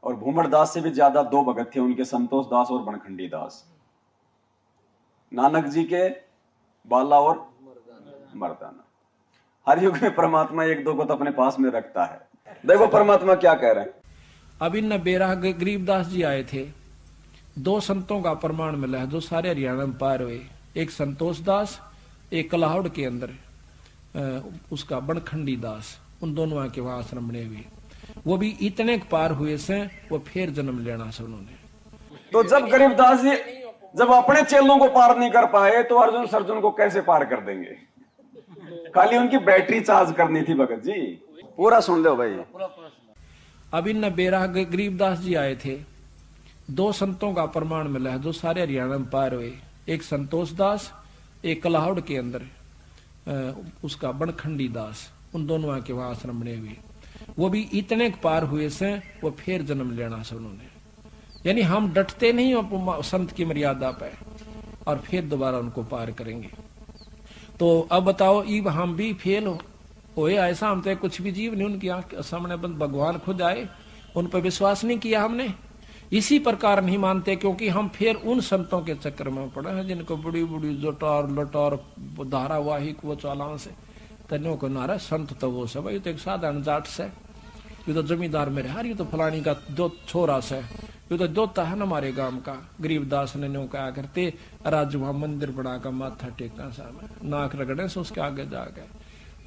और भूमड़दास से भी ज्यादा 2 भगत थे उनके, संतोष दास और बनखंडी दास। नानक जी के बाला और मर्दाना। हर युग में परमात्मा 1-2 को तो अपने पास में रखता है। देखो परमात्मा क्या कह रहे हैं। अब इन बेराह गरीबदास जी आए थे, 2 संतों का प्रमाण मिला है जो सारे हरियाणा में पार हुए। एक संतोष दास, एक कलाहौड़ के अंदर उसका बनखंडी दास, उन दोनों आके वहां आश्रम बने हुए। वो भी इतने पार हुए से वो फिर जन्म लेना से उन्होंने। तो जब गरीबदास जी जब अपने चेलों को पार नहीं कर पाए तो अर्जुन सर्जुन को कैसे पार कर देंगे? खाली उनकी बैटरी चार्ज करनी थी भगत जी। पूरा सुन लो भाई। अब इन बेराह गरीबदास जी आए थे, 2 संतों का प्रमाण मिला है जो सारे हरियाणा में पार हुए। एक संतोष दास, एक कलाहौड़ के अंदर उसका बनखंडी दास, उन दोनों आके वहां आश्रम बने हुए। वो भी इतने पार हुए से वो फिर जन्म लेना से उन्होंने। यानी हम डटते नहीं हो संत की मर्यादा पे, और फिर दोबारा उनको पार करेंगे। तो अब बताओ, इब हम भी फेल हो ऐसा? हम तो कुछ भी जीव नहीं, उनकी आंख सामने बंद भगवान खुद आए, उन पर विश्वास नहीं किया हमने। इसी प्रकार नहीं मानते, क्योंकि हम फिर उन संतों के चक्कर में पड़े हैं जिनको बड़ी बड़ी जटार लटार धारावाहिक वो चालान से तन्यों को नारा संत तो वो सब, ये तो एक साधारण जाट से, ये तो जमींदार मेरे हार, ये तो फलानी का दो छोरा से, ये तो दोता है ना हमारे गांव का। गरीबदास ने न्यों कहा करते राज वहां मंदिर बना का माथा टेकना साहब, नाक रगड़े से उसके आगे जा गए।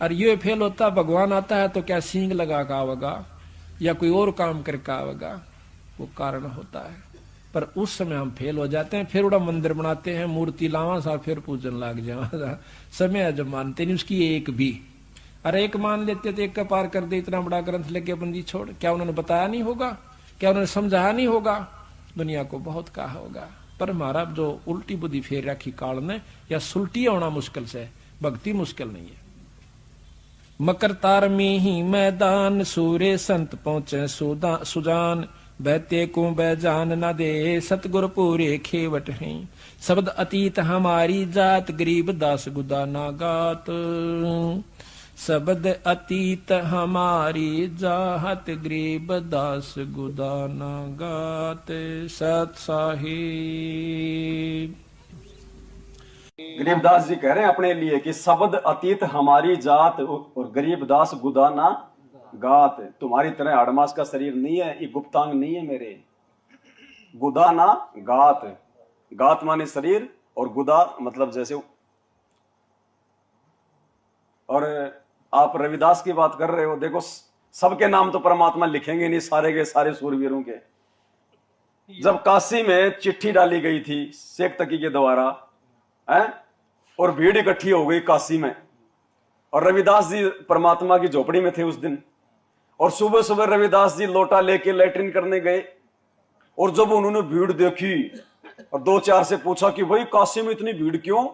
और ये फेल होता, भगवान आता है तो क्या सींग लगा का आवेगा या कोई और काम करके आवेगा, वो कारण होता है। पर उस समय हम फेल हो जाते हैं, फिर उड़ा मंदिर बनाते हैं, मूर्ति लावा सा, फिर पूजन लाग जावा। समय जब मानते नहीं उसकी एक भी, अरे एक मान लेते तो एक का पार कर दे, इतना बड़ा ग्रंथ लेके अपन जी छोड़। क्या उन्होंने बताया नहीं होगा, क्या उन्होंने समझाया नहीं होगा, दुनिया को बहुत कहा होगा। पर हमारा जो उल्टी बुद्धि फेर रखी काल ने, या सुलटी होना मुश्किल से, भक्ति मुश्किल नहीं है। मकर तार में ही मैदान, सूर्य संत पहुंचे सुजान, बहते को बैजान न दे, सतगुर पूरे खेवट हैं। शब्द अतीत हमारी जात, गरीब दास गुदा ना गात। शब्द अतीत हमारी जात, गरीब दास गुदा ना गात। सत साहिब। गरीबदास जी कह रहे हैं अपने लिए कि शब्द अतीत हमारी जात, और गरीबदास गुदा ना गात। तुम्हारी तरह अड़मास का शरीर नहीं है, ये गुप्तांग नहीं है मेरे। गुदा ना गात, गात माने शरीर और गुदा मतलब जैसे। और आप रविदास की बात कर रहे हो, देखो सबके नाम तो परमात्मा लिखेंगे नहीं, सारे के सारे सूरवीरों के। जब काशी में चिट्ठी डाली गई थी शेख तकी के द्वारा, और भीड़ इकट्ठी हो गई काशी में, और रविदास जी परमात्मा की झोपड़ी में थे उस दिन, और सुबह सुबह रविदास जी लोटा लेके लैट्रिन करने गए, और जब उन्होंने भीड़ देखी और दो चार से पूछा कि भाई काशी में इतनी भीड़ क्यों,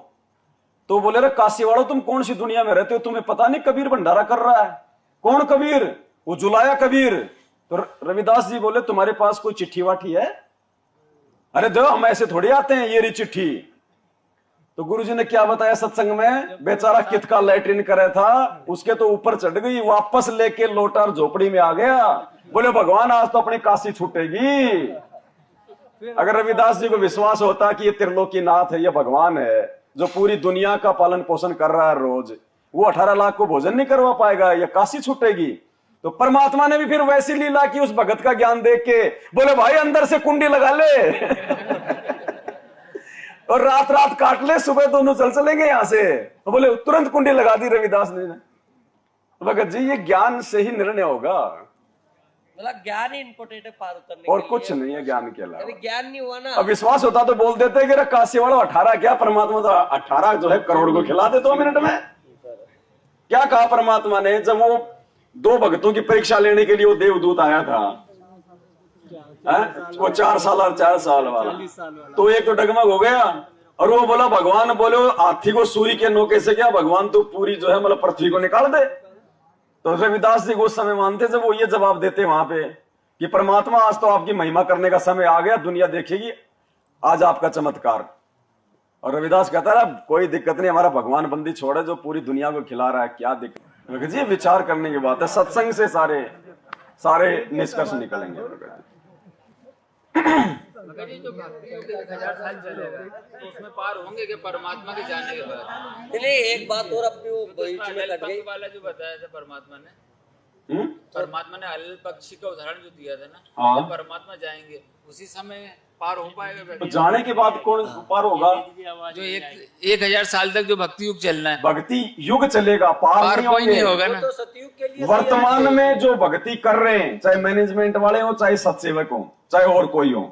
तो बोले रे काशी वालों तुम कौन सी दुनिया में रहते हो, तुम्हें पता नहीं कबीर भंडारा कर रहा है। कौन कबीर? वो जुलाया कबीर। तो रविदास जी बोले तुम्हारे पास कोई चिट्ठी वाठी है? अरे दो, हम ऐसे थोड़ी आते हैं, ये रही चिट्ठी। तो गुरुजी ने क्या बताया सत्संग में, बेचारा कित का लैट्रिन करे था, उसके तो ऊपर चढ़ गई, वापस लेके लोटार झोपड़ी में आ गया। बोले भगवान आज तो अपनी काशी छूटेगी। अगर रविदास जी को विश्वास होता कि ये त्रिलोकी नाथ है, ये भगवान है जो पूरी दुनिया का पालन पोषण कर रहा है रोज, वो 18 लाख को भोजन नहीं करवा पाएगा, ये काशी छूटेगी। तो परमात्मा ने भी फिर वैसी लीला की, उस भगत का ज्ञान देख के बोले भाई अंदर से कुंडी लगा ले और रात रात काट ले, सुबह दोनों चलेंगे यहां से। तो बोले तुरंत कुंडी लगा दी रविदास ने। तो भगत जी ये ज्ञान से ही निर्णय होगा, मतलब ज्ञान ही इम्पोर्टेंट है पार उतरने और के कुछ लिए। नहीं है ज्ञान के अलावा। ज्ञान नहीं हुआ ना, अब विश्वास होता तो बोल देते कि काशी वालों 18 क्या, परमात्मा तो 18 जो है करोड़ को खिला दे 2 मिनट में। क्या कहा परमात्मा ने, जब वो 2 भक्तों की परीक्षा लेने के लिए वो देवदूत आया था, वो 4 साल और 4 साल वाला, तो एक तो डगमग हो गया, और वो बोला भगवान बोलो हाथी को सूर्य के नोके से क्या, भगवान तो पूरी जो है मतलब पृथ्वी को निकाल दे। तो रविदास जी को उस समय मानते जब वो ये जवाब देते वहां पे कि परमात्मा आज तो आपकी महिमा करने का समय आ गया, दुनिया देखेगी आज आपका चमत्कार। और रविदास कहता है कोई दिक्कत नहीं, हमारा भगवान बंदी छोड़े जो पूरी दुनिया को खिला रहा है, क्या दिक्कत जी। विचार करने की बात है, सत्संग से सारे निष्कर्ष निकलेंगे। मगर ये जो भक्ति योग 1000 साल चलेगा तो उसमें पार होंगे कि परमात्मा के जाने के बाद? चलिए एक बात और अपनी वो बीच में लग गई वाला जो बताया था परमात्मा ने, हलाल पक्षी का उदाहरण जो दिया था ना, हाँ। जब परमात्मा जाएंगे उसी समय पार हो पाएगा। तो जाने के बाद कौन पार होगा? जो 1000 साल तक जो भक्ति युग चलना है, भक्ति युग चलेगा, पार कोई नहीं होगा ना। तो सतयुग के लिए वर्तमान में जो भक्ति कर रहे हैं, चाहे मैनेजमेंट वाले हो, चाहे सत्सेवक हो, चाहे और कोई हो,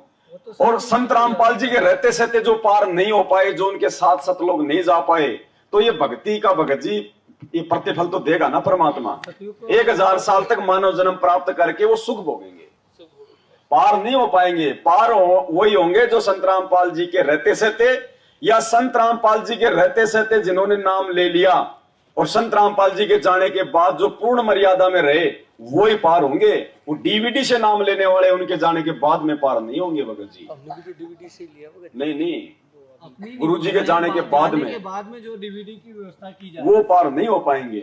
और संत रामपाल जी के रहते सहते जो पार नहीं हो पाए, जो उनके साथ सत लोग नहीं जा पाए, तो ये भक्ति का भगत जी ये प्रतिफल तो देगा ना परमात्मा। 1000 साल तक मानव जन्म प्राप्त करके वो सुख भोगेंगे, पार नहीं हो पाएंगे। पार वही होंगे जो संत रामपाल जी के रहते सहते, या संत रामपाल जी के रहते सहते जिन्होंने नाम ले लिया, और संत रामपाल जी के जाने के बाद जो पूर्ण मर्यादा में रहे, वो ही पार होंगे। वो डीवीडी से नाम लेने वाले उनके जाने के बाद में पार नहीं होंगे भगत जी। डीवीडी से लिया नहीं, गुरु जी के जाने के बाद में जो डीवीडी की व्यवस्था की जाए वो पार नहीं हो पाएंगे।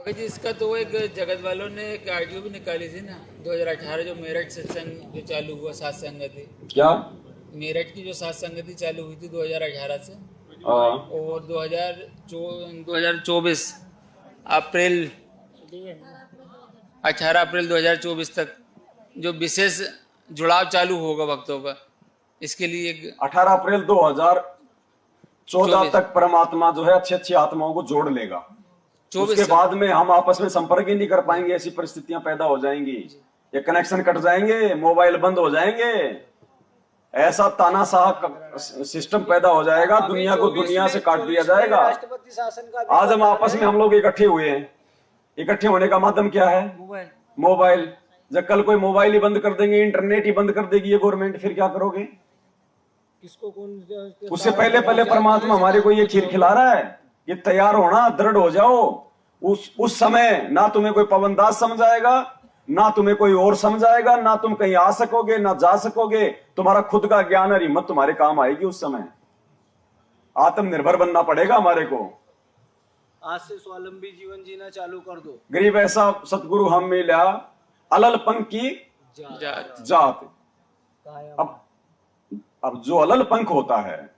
भगत जी इसका तो एक जगत वालों ने एक आडियो भी निकाली थी ना 2018 जो मेरठ सत्संग जो चालू हुआ सात संगति, क्या मेरठ की जो सात संगति चालू हुई थी 2018 से और 2024 अप्रैल 18 अप्रैल 2024 तक जो विशेष जुड़ाव चालू होगा भक्तों का, इसके लिए एक 18 अप्रैल 2014 तक परमात्मा जो है अच्छी अच्छी आत्माओं को जोड़ लेगा। 24 उसके बाद में हम आपस में संपर्क ही नहीं कर पाएंगे, ऐसी परिस्थितियां पैदा हो जाएंगी, ये कनेक्शन कट जाएंगे, मोबाइल बंद हो जाएंगे, ऐसा तानाशाह सिस्टम पैदा हो जाएगा, दुनिया को दुनिया से काट दिया जाएगा। राष्ट्रपति शासन का भी आज हम आपस में हम लोग इकट्ठे हुए हैं, इकट्ठे होने का माध्यम क्या है? मोबाइल। जब कल कोई मोबाइल ही बंद कर देंगे, इंटरनेट ही बंद कर देगी ये गवर्नमेंट, फिर क्या करोगे? किसको कौन उससे पहले पहले परमात्मा हमारे को ये खीर खिला रहा है, ये तैयार होना, दृढ़ हो जाओ। उस समय ना तुम्हें कोई पवनदास समझाएगा, ना तुम्हें कोई और समझाएगा, ना तुम कहीं आ सकोगे ना जा सकोगे, तुम्हारा खुद का ज्ञान और हिम्मत तुम्हारे काम आएगी। उस समय आत्मनिर्भर बनना पड़ेगा हमारे को। आज से स्वावलंबी जीवन जीना चालू कर दो। गरीब ऐसा सतगुरु हम मिला, अलल पंख की जात। अब जो अलल पंख होता है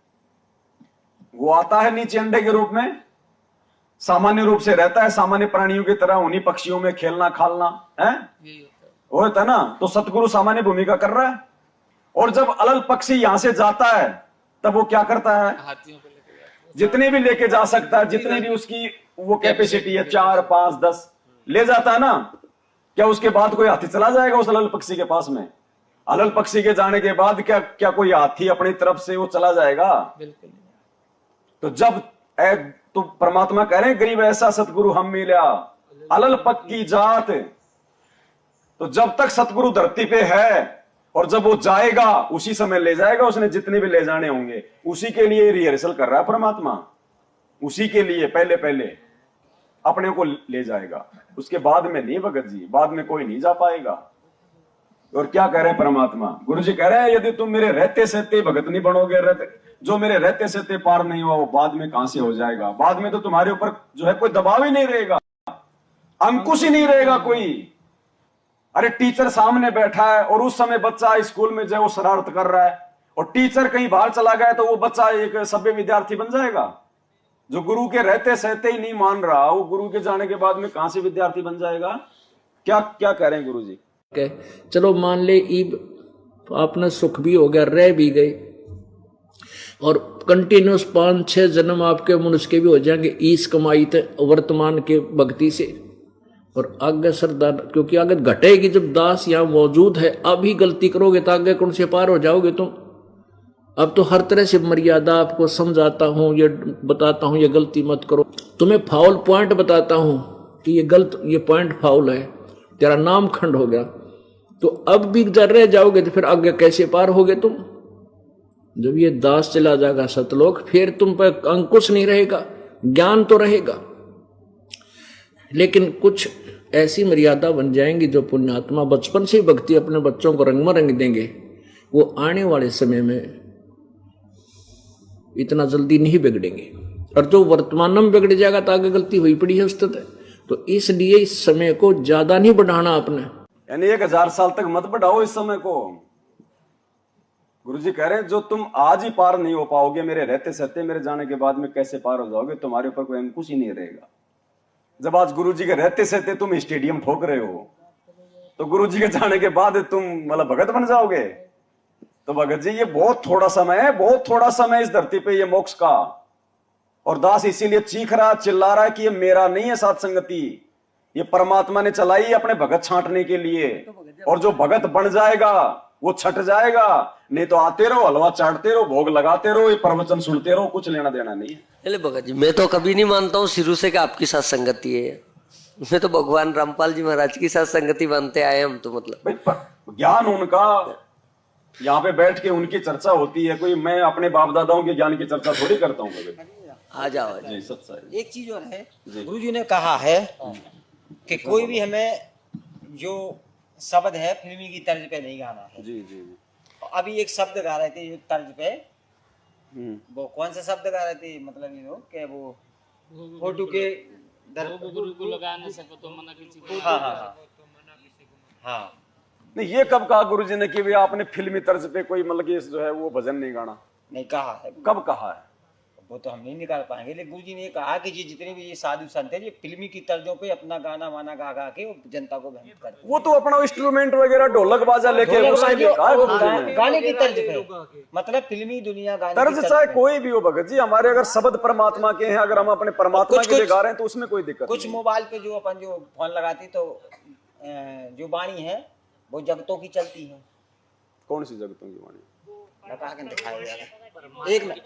वो आता है नीचे अंडे के रूप में, सामान्य रूप से रहता है सामान्य प्राणियों की तरह, उन्हीं पक्षियों में खेलना खालना है, वो होता है ना। तो सतगुरु सामान्य भूमिका कर रहा है, और जब अलल पक्षी यहां से जाता है तब वो क्या करता है? हाथियों को लेकर जाते हैं। जितने भी लेके जा सकता है, जितनी भी उसकी वो कैपेसिटी है, 4, 5, 10 ले जाता है ना। क्या उसके बाद कोई हाथी चला जाएगा उस अलल पक्षी के पास में? अलल पक्षी के जाने के बाद क्या कोई हाथी अपनी तरफ से वो चला जाएगा? बिल्कुल। तो जब तो परमात्मा कह रहे हैं गरीब ऐसा सतगुरु हम मिला, अलल पक की जात। तो जब तक सतगुरु धरती पे है और जब वो जाएगा उसी समय ले जाएगा, उसने जितने भी ले जाने होंगे, उसी के लिए रिहर्सल कर रहा है परमात्मा, उसी के लिए पहले पहले अपने को ले जाएगा, उसके बाद में नहीं भगत जी, बाद में कोई नहीं जा पाएगा। और क्या कह रहे हैं परमात्मा? गुरु जी कह रहे हैं यदि तुम मेरे रहते सहते भगत नहीं बनोगे, जो मेरे रहते सहते पार नहीं हुआ वो बाद में कहां से हो जाएगा? बाद में तो तुम्हारे ऊपर जो है कोई दबाव ही नहीं रहेगा, अंकुश ही नहीं रहेगा कोई। अरे टीचर सामने बैठा है और उस समय बच्चा स्कूल में जो है वो शरारत कर रहा है, और टीचर कहीं बाहर चला गया तो वो बच्चा एक सभ्य विद्यार्थी बन जाएगा? जो गुरु के रहते सहते ही नहीं मान रहा, वो गुरु के जाने के बाद में कहां से विद्यार्थी बन जाएगा? क्या कह रहे हैं गुरु जी? चलो मान ले ईब आपने सुख भी हो गया, रह भी गए, और कंटिन्यूस 5-6 जन्म आपके मनुष्य के भी हो जाएंगे इस कमाई थे वर्तमान के भक्ति से। और आगे सरदार, क्योंकि आगे घटेगी जब दास यहाँ मौजूद है, अभी गलती करोगे तो आगे कौन से पार हो जाओगे तुम। अब तो हर तरह से मर्यादा आपको समझाता हूं, ये बताता हूं ये गलती मत करो, तुम्हें फाउल पॉइंट बताता हूं कि ये पॉइंट फाउल है, तेरा नाम खंड हो गया। तो अब भी जर रह जाओगे तो फिर आगे कैसे पार होगे तुम? जब ये दास चला जाएगा सतलोक, फिर तुम पर अंकुश नहीं रहेगा, ज्ञान तो रहेगा, लेकिन कुछ ऐसी मर्यादा बन जाएंगी जो पुण्यात्मा बचपन से भक्ति अपने बच्चों को रंग में रंग देंगे, वो आने वाले समय में इतना जल्दी नहीं बिगड़ेंगे। और जो वर्तमान में बिगड़ जाएगा तो आगे गलती हुई पड़ी है उससे। तो इसलिए इस समय को ज्यादा नहीं बढ़ाना आपने, यानी 1000 साल तक मत बढ़ाओ इस समय को। गुरुजी कह रहे हैं जो तुम आज ही पार नहीं हो पाओगे मेरे रहते सहते, मेरे जाने के बाद में कैसे पार हो जाओगे? तुम्हारे ऊपर कोई अंकुश ही नहीं रहेगा। जब आज गुरुजी के रहते सहते तुम स्टेडियम ठोक रहे हो, तो गुरुजी के जाने के बाद तुम मतलब भगत बन जाओगे? तो भगत जी ये बहुत थोड़ा समय है, बहुत थोड़ा समय इस धरती पे ये मोक्ष का। और दास इसीलिए चीख रहा, चिल्ला रहा है कि ये मेरा नहीं है साथ संगति, ये परमात्मा ने चलाई अपने भगत छांटने के लिए। और जो भगत बन जाएगा वो छट जाएगा, नहीं तो आते रहो, हलवा चाटते रहो, भोग लगाते रहो, ये प्रवचन सुनते रहो, कुछ लेना देना नहीं है। चले भगत जी, मैं तो कभी नहीं मानता हूँ शुरू से कि आपकी साथ संगति है। मैं तो भगवान रामपाल जी महाराज की साथ संगति बनते आए हम तो। मतलब ज्ञान उनका, यहाँ पे बैठ के उनकी चर्चा होती है, कोई मैं अपने बाप दादाओं के ज्ञान की चर्चा थोड़ी करता हूँ। आ जाओ जी, सत्संग। एक चीज और है, गुरु जी ने कहा है कि कोई भी हमें जो शब्द है फिल्मी की तर्ज पे नहीं गाना है। जी जी जी। अभी एक शब्द गा रहे थे तर्ज पे, वो कौन सा शब्द गा रहे थे? मतलब ये लोग कि वो फोटो के वो भी गुरु को लगा नहीं सको तो मना किसी को। हाँ हाँ हाँ हाँ। नहीं, ये कब कहा गुरुजी ने कि भी आपने फिल्मी तर्ज पे कोई मतलब कि जो है वो भजन नहीं गाना? नहीं कहा है, कब कहा है? वो तो हम नहीं निकाल पाएंगे, लेकिन गुरुजी ने कहा कि जितने भी ये साधु संत है ये फिल्मी की तर्जों पे अपना गाना वाना गा गा के वो जनता को भ्रमित करते हैं। वो तो अपना इंस्ट्रूमेंट वगैरह ढोलक बाजा लेके उसके लिए कहा गुरुजी ने। गाने की तर्ज पे, मतलब फिल्मी दुनिया गाने तर्ज की चाहे पे। कोई भी हो भगत जी, हमारे अगर शब्द परमात्मा के हैं, अगर हम अपने परमात्मा के लिए गा रहे हैं तो उसमें कोई दिक्कत कुछ नहीं। मोबाइल पे जो अपन जो फोन लगाती तो जो वाणी है वो जगतों की चलती है। कौन सी जगतों की वाणी? लगा के दिखाया जाएगा। एक मिनट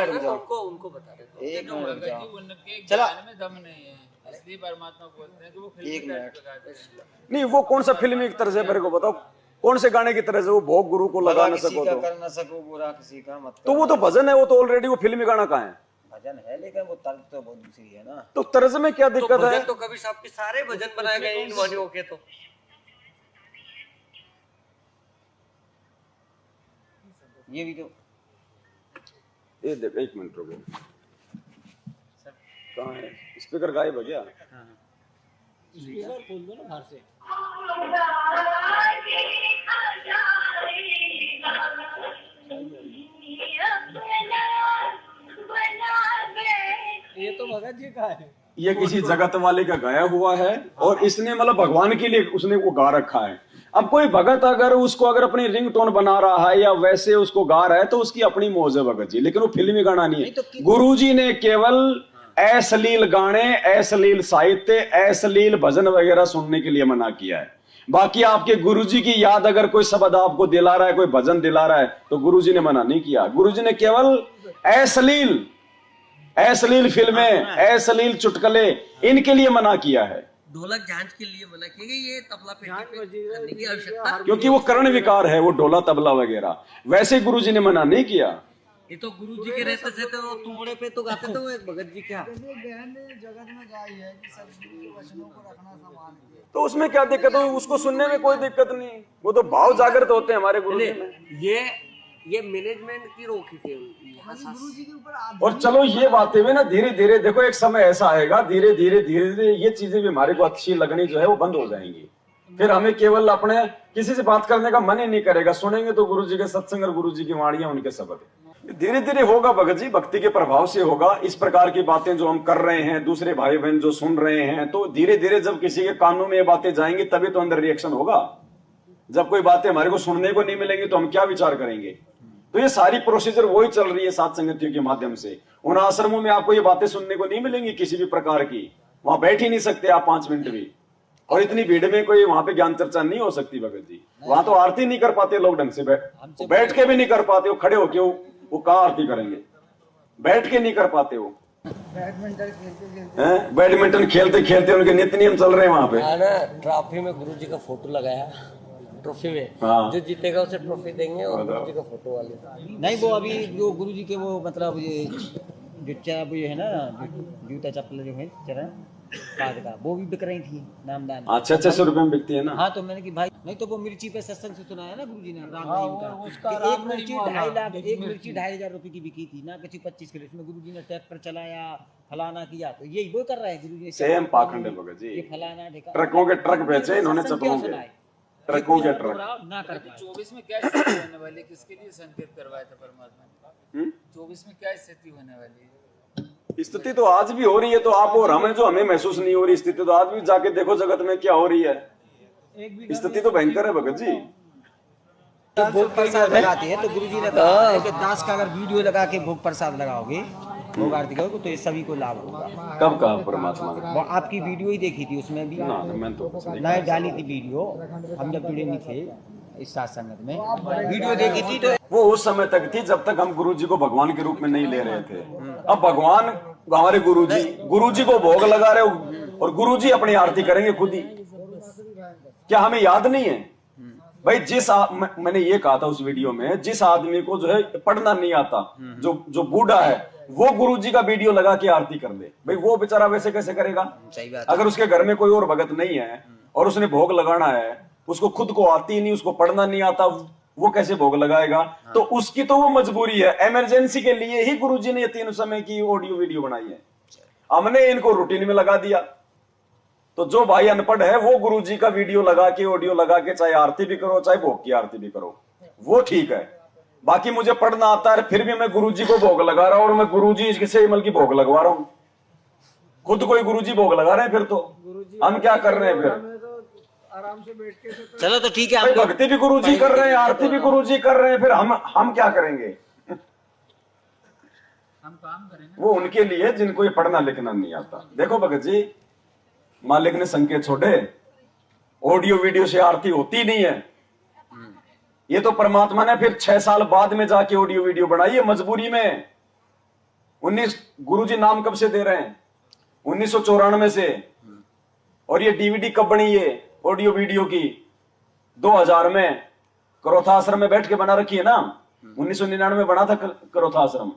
रुक जाओ, उनको बता देते एक मिनट रुक भगत जी जाओ। उनके चला। ज्ञान में दम नहीं है, इसलिए परमात्मा बोलते हैं कि वो एक फिल्मी मिनट। तर्ज पे गाते हैं। नहीं, वो कौन सा फिल्मी की तरह से मेरे को बताओ, कौन से गाने की तरह से? वो भोग गुरु को लगा भला न किसी सको का तो कर न सको बुरा किसी का मत तो वो तो भजन है, वो तो ऑलरेडी वो फिल्मी गाना कहाँ है? भजन है, लेकिन वो तर्ज तो बहुत दूसरी है ना। तो तर्ज में क्या दिक्कत है? भजन तो कभी साहब के सारे भजन बनाए गए इन वाणियों के। तो ये भी तो ये देख, एक मिनट रुको, कहाँ है स्पीकर? गायब हो गया? स्पीकर खोल दो ना बाहर से। ये तो भगत जी का है। ये किसी जगत वाले का गाया हुआ है और इसने मतलब भगवान के लिए उसने वो गा रखा है। अब कोई भगत अगर उसको अगर अपनी रिंगटोन बना रहा है या वैसे उसको गा रहा है तो उसकी अपनी मौज है भगत जी, लेकिन वो फिल्मी गाना नहीं है। गुरुजी ने केवल अश्लील गाने, अश्लील साहित्य, अश्लील भजन वगैरह सुनने के लिए मना किया है। बाकी आपके गुरुजी की याद अगर कोई शब्द आपको दिला रहा है, कोई भजन दिला रहा है तो गुरुजी ने मना नहीं किया। गुरुजी ने केवल अश्लील फिल्में, अश्लील चुटकुले इनके लिए मना किया है, ढोलक जांच के लिए मना किया गया। ये तबला पेटी पे करने की आवश्यकता, क्योंकि वो कर्ण विकार है, वो ढोला तबला वगैरह। वैसे गुरुजी ने मना नहीं किया। ये तो गुरु जी के रहते थे तो तुम्हारे पे तो गाते थे वो एक भगत जी। क्या जगत में गाई है कि सदगुरु के वचनों को रखना समान है। तो उसमें क्या दिक्कत हो? उसको सुनने में कोई दिक्कत नहीं, वो तो भाव जागृत होते हैं हमारे गुरु में। ये मैनेजमेंट की रोकी थी गुरु जी के ऊपर और चलो ये बातें भी ना धीरे धीरे, देखो एक समय ऐसा आएगा धीरे धीरे ये चीजें भी हमारे को अच्छी लगनी जो है वो बंद हो जाएंगी। फिर हमें केवल अपने किसी से बात करने का मन ही नहीं करेगा। सुनेंगे तो गुरु जी के सत्संग और गुरु जी की वाणियां, उनके शब्द। धीरे धीरे होगा भगत जी, भक्ति के प्रभाव से होगा। इस प्रकार की बातें जो हम कर रहे हैं, दूसरे भाई बहन जो सुन रहे हैं, तो धीरे धीरे जब किसी के कानों में ये बातें जाएंगी तभी तो अंदर रिएक्शन होगा। जब कोई बातें हमारे को सुनने को नहीं मिलेंगी तो हम क्या विचार करेंगे? तो ये सारी प्रोसीजर वही चल रही है सात संगतियों के माध्यम से। उन आश्रमों में आपको ये बातें सुनने को नहीं मिलेंगी किसी भी प्रकार की, वहां बैठ ही नहीं सकते आप 5 मिनट भी। और इतनी भीड़ में कोई वहां पे ज्ञान चर्चा नहीं हो सकती भगत जी। वहां तो आरती नहीं कर पाते लोग ढंग से, बैठ के भी नहीं कर पाते। वो खड़े होके वो कहाँ आरती करेंगे? बैठ के नहीं कर पाते वो। बैडमिंटन खेलते खेलते उनके नित्य नियम चल रहे हैं वहां पे। ना ट्रॉफी में गुरु जी का फोटो लगाया, ट्रॉफी में हाँ। जो जीतेगा उसे ट्रॉफी देंगे और गुरु जी का फोटो वाले। नहीं, वो अभी जो गुरु जी के वो मतलब ये जो ये है ना जूता चप्पल जो है चरण पाद का, वो भी बिक रही थी नामदान। अच्छा 600 रुपए में बिकती है ना। हाँ, तो मैंने कि भाई नहीं तो वो मिर्ची पे सत्संग से सुनाया ना गुरु जी ने राम हाँ, रहीम का, उसका कि राम एक मिर्ची रहीम वाला। 2.5 लाख, एक मिर्ची 2,500 रुपए की बिकी थी ना, किसी 25 किलो। इसमें गुरु जी ने ट्रैक्टर चलाया, फलाना किया, तो यही वो कर रहा है गुरु जी। सेम पाखंड है भगत जी। ये फलाना ढेका, ट्रकों के ट्रक बेचे इन्होंने, सत्संग चप्पलों क्यों के सुनाए? ट्रकों के ट्रक। ना कर पाए। 24 में क्या स्थिति होने वाली, किसके लिए संकेत करवाया था परमात्मा ने? 24 में क्या स्थिति होने वाली है? स्थिति तो आज भी हो रही है, तो आप और हमें जो हमें महसूस नहीं हो रही स्थिति, तो आज भी जाके देखो जगत में क्या हो रही है। स्थिति तो भयंकर है भगत जी। भोग प्रसाद लगाते हैं तो गुरु जी ने कहा है कि दास का अगर वीडियो लगा के भोग प्रसाद लगाओगे, भोग आरती करोगे, तो ये सभी को लाभ होगा। कब कहा परमात्मा ने? वो आपकी वीडियो ही देखी थी, उसमें भी ना मैं तो कुछ नहीं। नए डाली थी वीडियो। हम जब जुड़े नहीं थे इस साथ संगत में, वीडियो देखी थी तो वो उस समय तक थी जब तक हम गुरु जी को भगवान के रूप में नहीं ले रहे थे। अब भगवान हमारे गुरु जी को भोग लगा रहे हो और गुरु जी अपनी आरती करेंगे खुद ही। क्या हमें याद नहीं है भाई? मैंने ये कहा था उस वीडियो में, जिस आदमी को जो है पढ़ना नहीं आता, जो बूढ़ा है, वो गुरु जी का वीडियो लगा के आरती कर दे, भाई वो बेचारा वैसे कैसे करेगा? सही बात। अगर उसके घर में कोई और भगत नहीं है और उसने भोग लगाना है, उसको खुद को आती नहीं, उसको पढ़ना नहीं आता, वो कैसे भोग लगाएगा? तो उसकी तो वो मजबूरी है। इमरजेंसी के लिए ही गुरुजी ने ये 3 समय की ऑडियो वीडियो बनाई है। हमने इनको रूटीन में लगा दिया। तो जो भाई अनपढ़ है वो गुरुजी का वीडियो लगा के, ऑडियो लगा के, चाहे आरती भी करो चाहे भोग की आरती भी करो, वो ठीक है। बाकी मुझे पढ़ना आता है फिर भी मैं गुरुजी को भोग लगा रहा हूं, और मैं गुरुजी से मतलब की भोग लगवा रहा हूं, खुद कोई गुरुजी भोग लगा रहे हैं, फिर तो हम क्या कर रहे हैं फिर? आराम से बैठ के चलो तो ठीक है, भाई भक्ति भी गुरुजी कर रहे हैं, आरती भी गुरुजी कर रहे हैं, फिर हम क्या करेंगे? हम काम करें ना। वो उनके लिए जिनको ये पढ़ना लिखना नहीं आता। देखो भगत जी, मालिक ने संकेत छोड़े, ऑडियो वीडियो से आरती होती नहीं है। ये तो परमात्मा ने फिर 6 साल बाद में जाके ऑडियो वीडियो बनाई है, मजबूरी में। 19 गुरुजी नाम कब से दे रहे हैं? 1994 से। और ये डीवीडी कब बनी है ऑडियो वीडियो की? 2000 में करोथा आश्रम में बैठ के बना रखी है ना। 1999 में बना था करोथा आश्रम।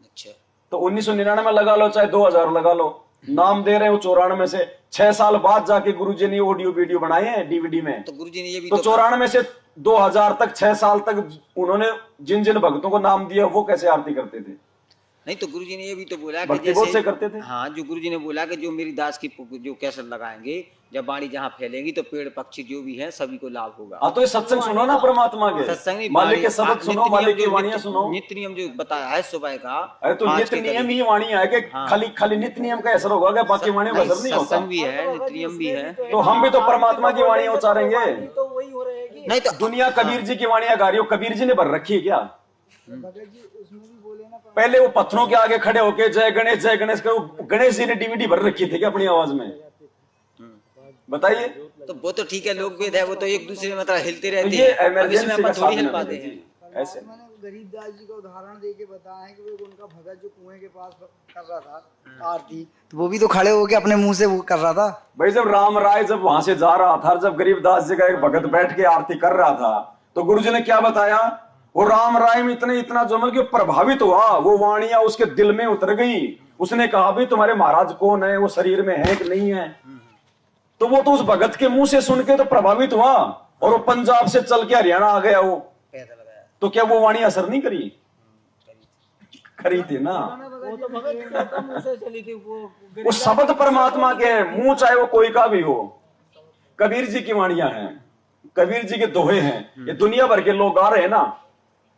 अच्छा, तो 1999 लगा लो चाहे 2000 लगा लो, नाम दे रहे हो 94 से। 6 साल बाद जाके गुरुजी ने ऑडियो वीडियो बनाए हैं डीवीडी में। तो गुरुजी ने ये भी तो 94 से 2000 तक 6 साल तक उन्होंने जिन जिन भक्तों को नाम दिया वो कैसे आरती करते थे? नहीं, तो गुरुजी ने ये भी तो बोला कि भक्ति बहुत से करते थे। हाँ, जो गुरुजी ने बोला कि जो मेरी दास की जो कैसेट लगाएंगे, जब वाणी जहाँ फैलेंगी तो पेड़ पक्षी जो भी है सभी को लाभ होगा। हाँ, तो ये सत्संग सुनो ना परमात्मा के, सत्संग नहीं, मालिक के शब्द सुनो, मालिक की वाणियां सुनो। नित्य नियम जो बताया है सुबह का। अरे तो नित्य नियम ही वाणी है कि खाली खाली नित्य नियम का असर होगा, बाकी वाणी का असर नहीं होता। सत्संग भी है, नित्य नियम भी है। तो हम भी तो परमात्मा की वाणियां उच्चारेंगे। तो वही हो रहेगी। नहीं तो दुनिया कबीर जी की वाणियां गा रही हो, कबीर जी ने भर रखी है क्या? भगत जी उसमें भी बोले ना, पहले वो पत्थरों के आगे खड़े होके जय गणेश के गणेश जी ने डीवीडी भर रखी थी क्या अपनी आवाज में? बताइए। तो वो तो ठीक है, लोग वेद है, वो तो एक दूसरे में मतलब हिलते तो रहते ये हैं। अब इसमें इमरजेंसी का अपन थोड़ी हिल साधन पाते है हैं। जी, ऐसे। मैंने गरीबदास जी का उदाहरण दे के बताया है कि वो उनका भगत जो कुएं के पास कर रहा था आरती, तो वो भी तो खड़े होके अपने मुंह से वो कर रहा था। भाई जब राम राय जब वहां से जा रहा था, जब गरीबदास जी का एक भगत बैठ के आरती कर रहा था, तो गुरुजी ने क्या बताया? वो राम राय में इतना जमल के प्रभावित हुआ, वो वाणियां उसके दिल में उतर गई। उसने कहा भाई तुम्हारे महाराज कौन है, वो शरीर में है कि नहीं है? तो वो तो उस भगत के मुंह से सुन के तो प्रभावित हुआ, और वो पंजाब से चल के हरियाणा आ गया वो। तो क्या वो वाणी असर नहीं करी? करी थी ना। वो तो भगत के मुंह से चली थी वो शब्द परमात्मा के हैं, मुंह चाहे वो कोई का भी हो। कबीर जी की वाणियां हैं, कबीर जी के दोहे हैं। ये दुनिया भर के लोग गा रहे हैं ना,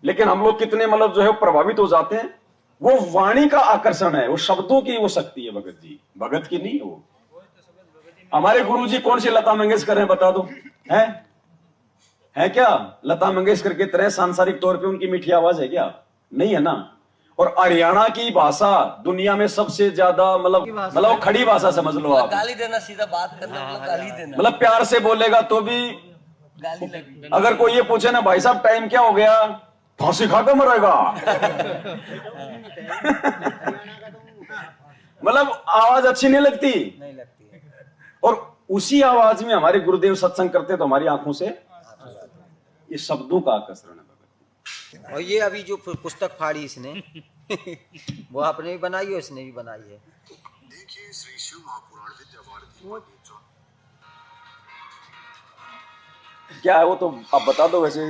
लेकिन हम लोग कितने मतलब जो है प्रभावित हो जाते हैं। वो वाणी का आकर्षण है, वो शब्दों की वो शक्ति है भगत जी, भगत की नहीं। वो हमारे गुरुजी कौन सी लता मंगेशकर हैं बता दो? है क्या लता मंगेशकर की तरह सांसारिक तौर पे उनकी मीठी आवाज है क्या? नहीं है ना। और हरियाणा की भाषा दुनिया में सबसे ज्यादा मतलब खड़ी भाषा समझ लो आप। गाली देना, सीधा बात करना, मतलब गाली देना, मतलब प्यार से बोलेगा तो भी गाली लगी। अगर कोई ये पूछे ना भाई साहब टाइम क्या हो गया, फांसी खाकर मरेगा। मतलब आवाज अच्छी नहीं लगती। और उसी आवाज में हमारे गुरुदेव सत्संग करते तो हमारी आंखों से ये शब्दों का आकर्षण है। और ये अभी जो पुस्तक फाड़ी इसने वो आपने भी बनाई है, उसने भी बनाई है। देखिए श्री शिव महापुराण विद्या भारती क्या है वो तो आप बता दो। वैसे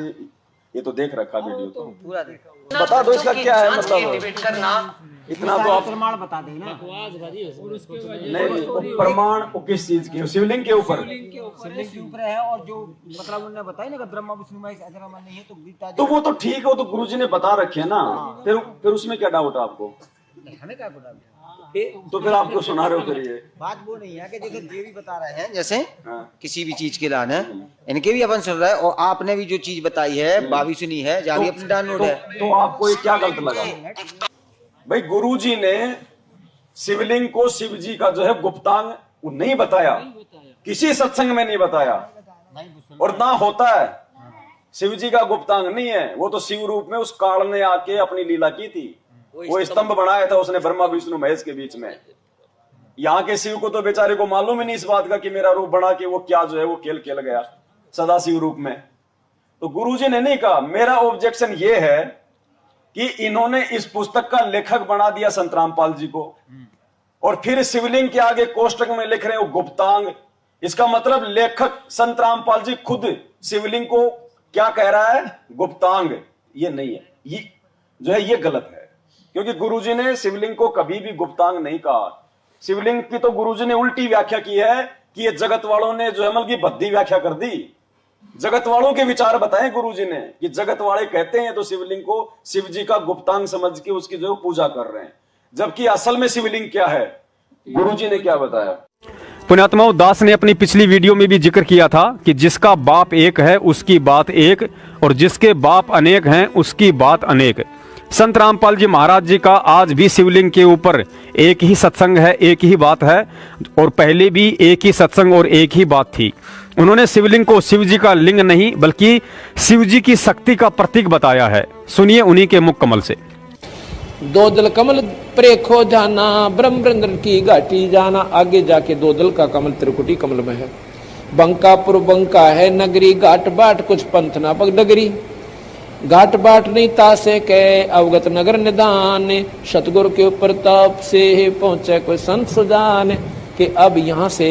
ये तो देख रखा वीडियो तो पूरा देखा। बता दो इसका क्या है मतलब। इतना तो आप प्रमाण बता देना। नहीं, वो प्रमाण वो किस चीज के? शिवलिंग के ऊपर शिवलिंग के ऊपर है, और जो मतलब उन्होंने बताया ना कि ब्रह्मा विष्णु महेश ऐसा नहीं है, तो गीता तो वो तो ठीक है, वो तो गुरुजी ने बता रखे ना। फिर उसमें क्या डाउट है आपको? हमें क्या पता। तो फिर आपको सुना रहे हो फिर ये बात वो नहीं है कि जैसे ये भी बता रहे हैं, जैसे हाँ। किसी भी चीज के लाने इनके भी अपन सुन रहे हैं, और आपने भी जो चीज बताई है भाभी सुनी है, जहाँ भी अपनी डाउनलोड है। तो आपको ये क्या गलत लगा? भाई गुरुजी ने शिवलिंग को शिव जी का जो है गुप्तांग वो नहीं बताया, किसी सत्संग में नहीं बताया, और ना होता है। शिव जी का गुप्तांग नहीं है, वो तो शिव रूप में उस काल ने आके अपनी लीला की थी। वो स्तंभ बनाया था उसने ब्रह्मा विष्णु महेश के बीच में। यहाँ के शिव को तो बेचारे को मालूम ही नहीं इस बात का कि मेरा रूप बना के वो क्या जो है वो खेल खेल गया सदा शिव रूप में। तो गुरुजी ने नहीं कहा। मेरा ऑब्जेक्शन ये है कि इन्होंने इस पुस्तक का लेखक बना दिया संत रामपाल जी को, और फिर शिवलिंग के आगे कोष्टक में लिख रहे हैं वो गुप्तांग। इसका मतलब लेखक संत रामपाल जी खुद शिवलिंग को क्या कह रहा है? गुप्तांग। ये नहीं है, ये जो है ये गलत है, क्योंकि गुरुजी ने शिवलिंग को कभी भी गुप्तांग नहीं कहा। शिवलिंग की तो गुरुजी ने उल्टी व्याख्या की है कि ये जगत वालों ने जो है मतलब की भद्दी व्याख्या कर दी। जगत वालों के विचार बताए गुरुजी ने कि जगत वाले कहते हैं तो शिवलिंग को शिव जी का गुप्तांग समझ के उसकी जो पूजा कर रहे हैं, जबकि असल में शिवलिंग क्या है गुरुजी ने क्या बताया। पुण्यात्माओं, दास ने अपनी पिछली वीडियो में भी जिक्र किया था कि जिसका बाप एक है उसकी बात एक, और जिसके बाप अनेक हैं उसकी बात अनेक। संत रामपाल जी महाराज जी का आज भी शिवलिंग के ऊपर एक ही सत्संग है, एक ही बात है, और पहले भी एक ही सत्संग और एक ही बात थी। उन्होंने शिवलिंग को शिव जी का लिंग नहीं बल्कि शिव जी की शक्ति का प्रतीक बताया है। सुनिए उन्हीं के मुख कमल से। दो दल कमल प्रेखो जाना, ब्रह्मरंद्र की घाटी जाना। आगे जाके दो दल का कमल त्रिकुटी कमल में है। बंकापुर बंका है नगरी, घाट बाट कुछ पंथ ना पग डगरी। घाट बाट नहीं तासे के अवगत नगर निदान, सतगुरु के ऊपर ताप से पहुंचे कोई संत सुजान। कि अब यहाँ से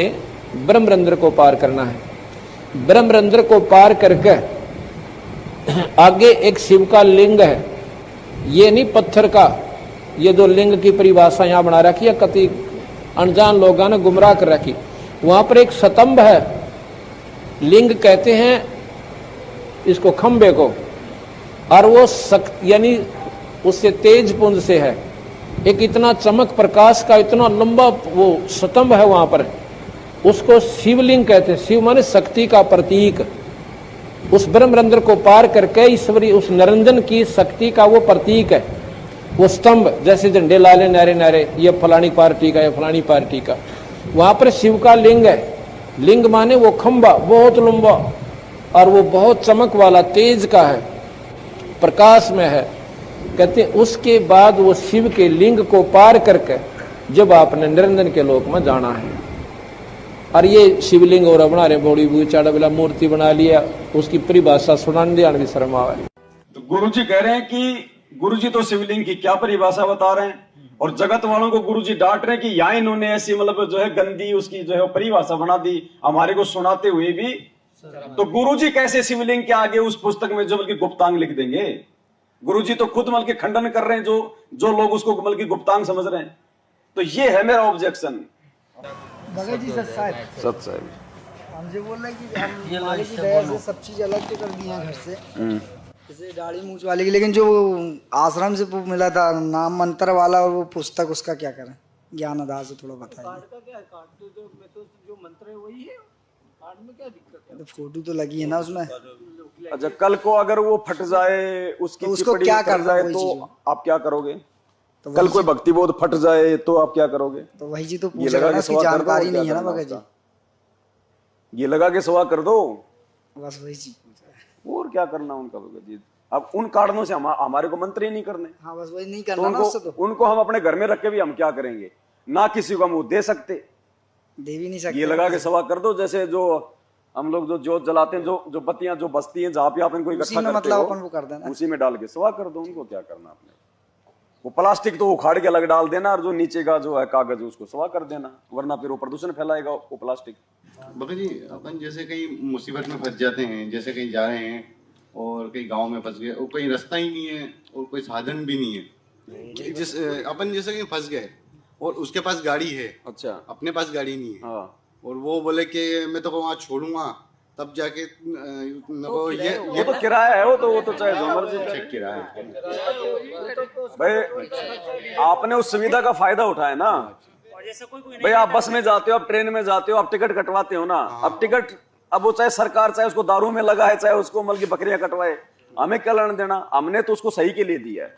ब्रह्मरंद्र को पार करना है। ब्रह्मरंद्र को पार करके आगे एक शिव का लिंग है, ये नहीं पत्थर का। ये दो लिंग की परिभाषा यहाँ बना रखी है, कति अनजान लोगों ने गुमराह कर रखी। वहां पर एक स्तंभ है, लिंग कहते हैं इसको खंबे को, और वो यानी उससे तेज पुंज से है। एक इतना चमक प्रकाश का इतना लंबा वो स्तंभ है वहां पर, उसको शिवलिंग कहते हैं। शिव माने शक्ति का प्रतीक। उस ब्रह्मरंध्र को पार करके ईश्वरी उस निरंजन की शक्ति का वो प्रतीक है। वो स्तंभ जैसे झंडे लाले नारे नारे, ये फलानी पार्टी का, ये फलानी पार्टी का। वहां पर शिव का लिंग है। लिंग माने वो खंबा बहुत लंबा, और वो बहुत चमक वाला तेज का है, प्रकाश में है। कहते उसके बाद वो शिव के लिंग को पार करके जब आपने निरंजन के लोक में जाना है। और ये शिवलिंग और बना रहे बड़ी बुरी चाड़ा बिला मूर्ति बना लिया, उसकी परिभाषा सुनाने दिया भी शर्म आवे। तो गुरुजी कह रहे हैं कि गुरुजी तो शिवलिंग की क्या परिभाषा बता रहे हैं, और जगत वालों को गुरुजी डांट रहे हैं कि यहाँ इन्होंने ऐसी मतलब जो है गंदी उसकी जो है परिभाषा बना दी हमारे को सुनाते हुए भी। तो गुरुजी कैसे शिवलिंग के आगे उस पुस्तक में जो बल्कि गुप्तांग लिख देंगे। गुरुजी तो खुद बल्कि खंडन कर रहे हैं जो लोग उसको बल्कि गुप्तांग समझ रहे हैं। तो ये है मेरा ऑब्जेक्शन। भगत जी सच साहब हमसे बोल रहे कि हम मालिक की दया से सब चीज अलग तो कर दी है घर से, जैसे दाढ़ी मूंछ वाले की, लेकिन जो आश्रम से मिला था नाम मंत्र वाला और वो पुस्तक, उसका क्या करें? ज्ञान आधार से थोड़ा बताइए। कार्ड का क्या है? कार्ड तो जो मंत्र है वही है, कार्ड में क्या दिक्कत है? तो फोटो तो लगी है ना उसमें। अच्छा, कल को अगर वो फट जाए, उसकी तो उसको क्या करना जाए वही तो चीज़। आप क्या करोगे? तो कल कोई भक्ति बोध फट जाए तो आप क्या करोगे? तो वही जी तो ये पूछ लगा रहा के ना, उसकी सवा कर दो, जानकारी क्या नहीं है ना करना भगत जी। उसका? ये लगा के सवा कर दो, बस वही चीज। और क्या करना उनका भगत जी। अब उन कारणों से हमारे को मंत्र ही नहीं करने। हाँ बस वही नहीं तो करना ना उससे। तो उनको हम अपने घर में रख के भी हम क्या करेंगे? ना किसी को हम वो दे सकते, दे भी नहीं सकते। ये लगा के सवा कर दो। जैसे जो हम लोग जो जोत जलाते हैं, जो बत्तियां जो बसती हैं, जहाँ पे आप इनको इकट्ठा करते मतलब हो, अपन वो कर देना, उसी में डाल के सवा कर दो। उनको क्या करना आपने? वो प्लास्टिक तो उखाड़ के अलग डाल देना, और जो नीचे का जो है कागज उसको सवा कर देना, वरना फिर वो प्रदूषण फैलाएगा वो प्लास्टिक। भगत जी, अपन जैसे कहीं मुसीबत में फंस जाते हैं, जैसे कहीं जा रहे हैं और कहीं गांव में फंस गए और कहीं रास्ता ही नहीं है और कोई साधन भी नहीं है, जिस अपन जैसे कहीं फंस गए और उसके पास गाड़ी है, अच्छा, अपने पास गाड़ी नहीं है, हाँ, और वो बोले कि मैं तो वहाँ छोड़ूंगा, तब जाके वो ये तो किराया है, वो तो चाहे जो मर्जी किराया भाई, आपने उस सुविधा का फायदा उठाया ना। भाई आप बस में जाते हो, आप ट्रेन में जाते हो, आप टिकट कटवाते हो ना। अब टिकट, अब वो चाहे सरकार चाहे उसको दारू में लगाए, चाहे उसको मतलब की बकरियां कटवाए, हमें क्या लेना देना? हमने तो उसको सही के लिए दिया है,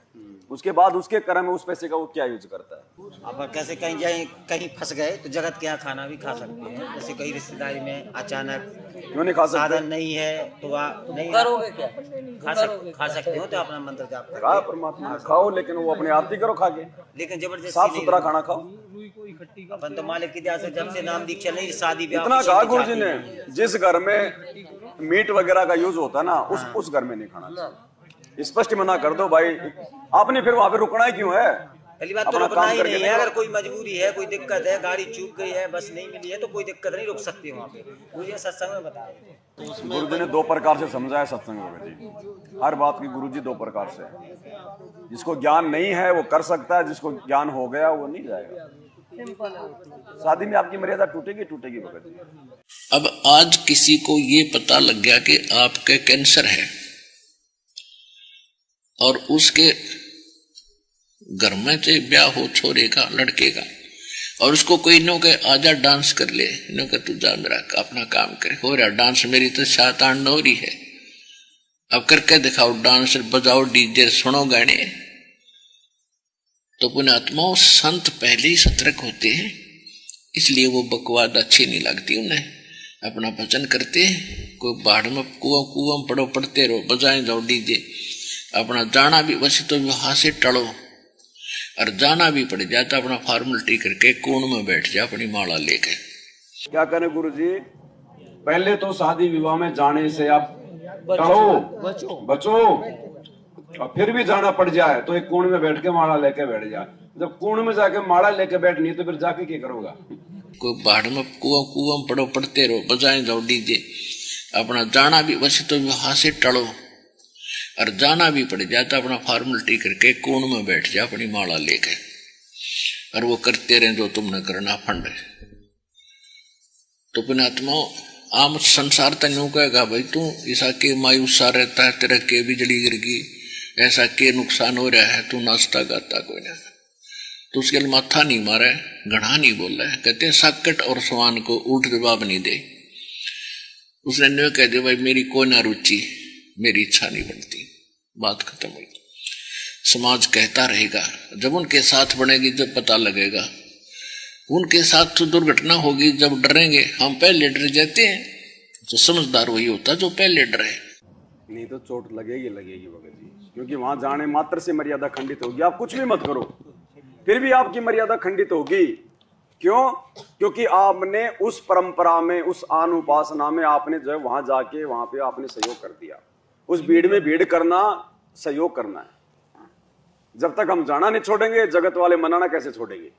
उसके बाद उसके कर्म में उस पैसे का वो क्या यूज करता है। अब कैसे कहीं जाए, कहीं फंस गए तो जगत के यहाँ खाना भी खा सकते हैं। जैसे कहीं रिश्तेदारी में अचानक क्यों नहीं खा सकते? साधन नहीं है तो आप नहीं करोगे क्या? खा सकते हो तो अपना मंत्र जाप करो। खा परमात्मा खाओ, लेकिन वो अपनी आरती करो खा के, लेकिन जबरदस्ती साफ सुथरा खाना खाओ। अपन तो मालिक की दया से जब से नाम दीक्षा नहीं, शादी ब्याह इतना किसी कहा में गुरुजी जाते ने, हैं। जिस घर में मीट वगैरह का यूज होता है ना, उस घर में नहीं खाना चाहिए। स्पष्ट मना कर दो भाई। आपने फिर वहां पे रुकना ही क्यों है? पहली बात तो अपना रुकना काम ही करके नहीं है। नहीं अगर कोई मजबूरी है, कोई दिक्कत है, गाड़ी चूक गई है, बस नहीं मिली है, तो कोई दिक्कत नहीं, रुक सकती है वहाँ पे। मुझे सत्संग में बताया गुरुजी ने दो प्रकार से समझाया सत्संग में जी। हर बात की गुरुजी दो प्रकार से, जिसको ज्ञान नहीं है वो कर सकता है, जिसको ज्ञान हो गया वो नहीं जाएगा। शादी में आपकी मर्यादा टूटेगी टूटेगी भगत जी। अब आज किसी को ये पता लग गया कि आपके कैंसर है और उसके घर में से ब्याह हो छोरे का लड़के का और उसको कोई नो के आजा डांस कर ले, नो के तू जा मेरा अपना काम करे, हो रहा डांस, मेरी तो शातान हो रही है, अब करके दिखाओ डांस, बजाओ डीजे, सुनो गाने। तो पुण्यात्माओं संत पहले ही सतर्क होते हैं, इसलिए वो बकवाद अच्छी नहीं लगती उन्हें, अपना भजन करते हैं। कोई बाढ़ में कुआं पड़ो, पड़ते रहो, बजाएं जाओ डीजे, अपना जाना भी वैसे तो वहां से टड़ो, और जाना भी पड़ जाए तो अपना फॉर्मेलिटी करके कोण में बैठ जाए अपनी माला लेके। क्या करें गुरुजी, पहले तो शादी विवाह में जाने से आप टलो, बचो, और फिर भी जाना पड़ जाए तो एक कोण में बैठ के माला लेके बैठ जाए। जब कोण में जाके माला लेके बैठनी तो फिर जाके क्या करोगा? कोई बाढ़ में कुआं पड़ो, पड़ते रहो, बजाएं जाओ डीजे, अपना जाना भी वैसे तो वहां से टलो, और जाना भी पड़ जाए तो अपना फॉर्मेलिटी करके कोण में बैठ जाए अपनी माला लेके, और वो करते रहे जो तुमने करना फंड। तो पुण्यात्माओं आम संसार तनु कहेगा भाई तू ऐसा के मायूस सा रहता है, तेरा के बिजली गिर गई, ऐसा के नुकसान हो रहा है, तू नाचता गाता कोई ना, तो उसके लिए माथा नहीं मारा है, घड़ा नहीं बोल रहा है। कहते हैं साकट और सवान को उल्ट जवाब नहीं दे। उसने न्यू कह दिया भाई मेरी कोई ना रुचि, मेरी इच्छा नहीं बनती, बात खत्म हुई। समाज कहता रहेगा, जब उनके साथ बनेगी जब पता लगेगा, उनके साथ तो दुर्घटना होगी जब डरेंगे। हम पहले डर जाते हैं, तो समझदार वही होता जो पहले डरे, नहीं तो चोट लगेगी लगेगी भगत जी, क्योंकि वहां जाने मात्र से मर्यादा खंडित होगी। आप कुछ भी मत करो फिर भी आपकी मर्यादा खंडित होगी। क्यों? क्योंकि आपने उस परंपरा में, उस आन उपासना में आपने जो है वहां जाके वहां पे आपने सहयोग कर दिया। उस भीड़ में भीड़ करना सहयोग करना है। जब तक हम जाना नहीं छोड़ेंगे, जगत वाले मनाना कैसे छोड़ेंगे?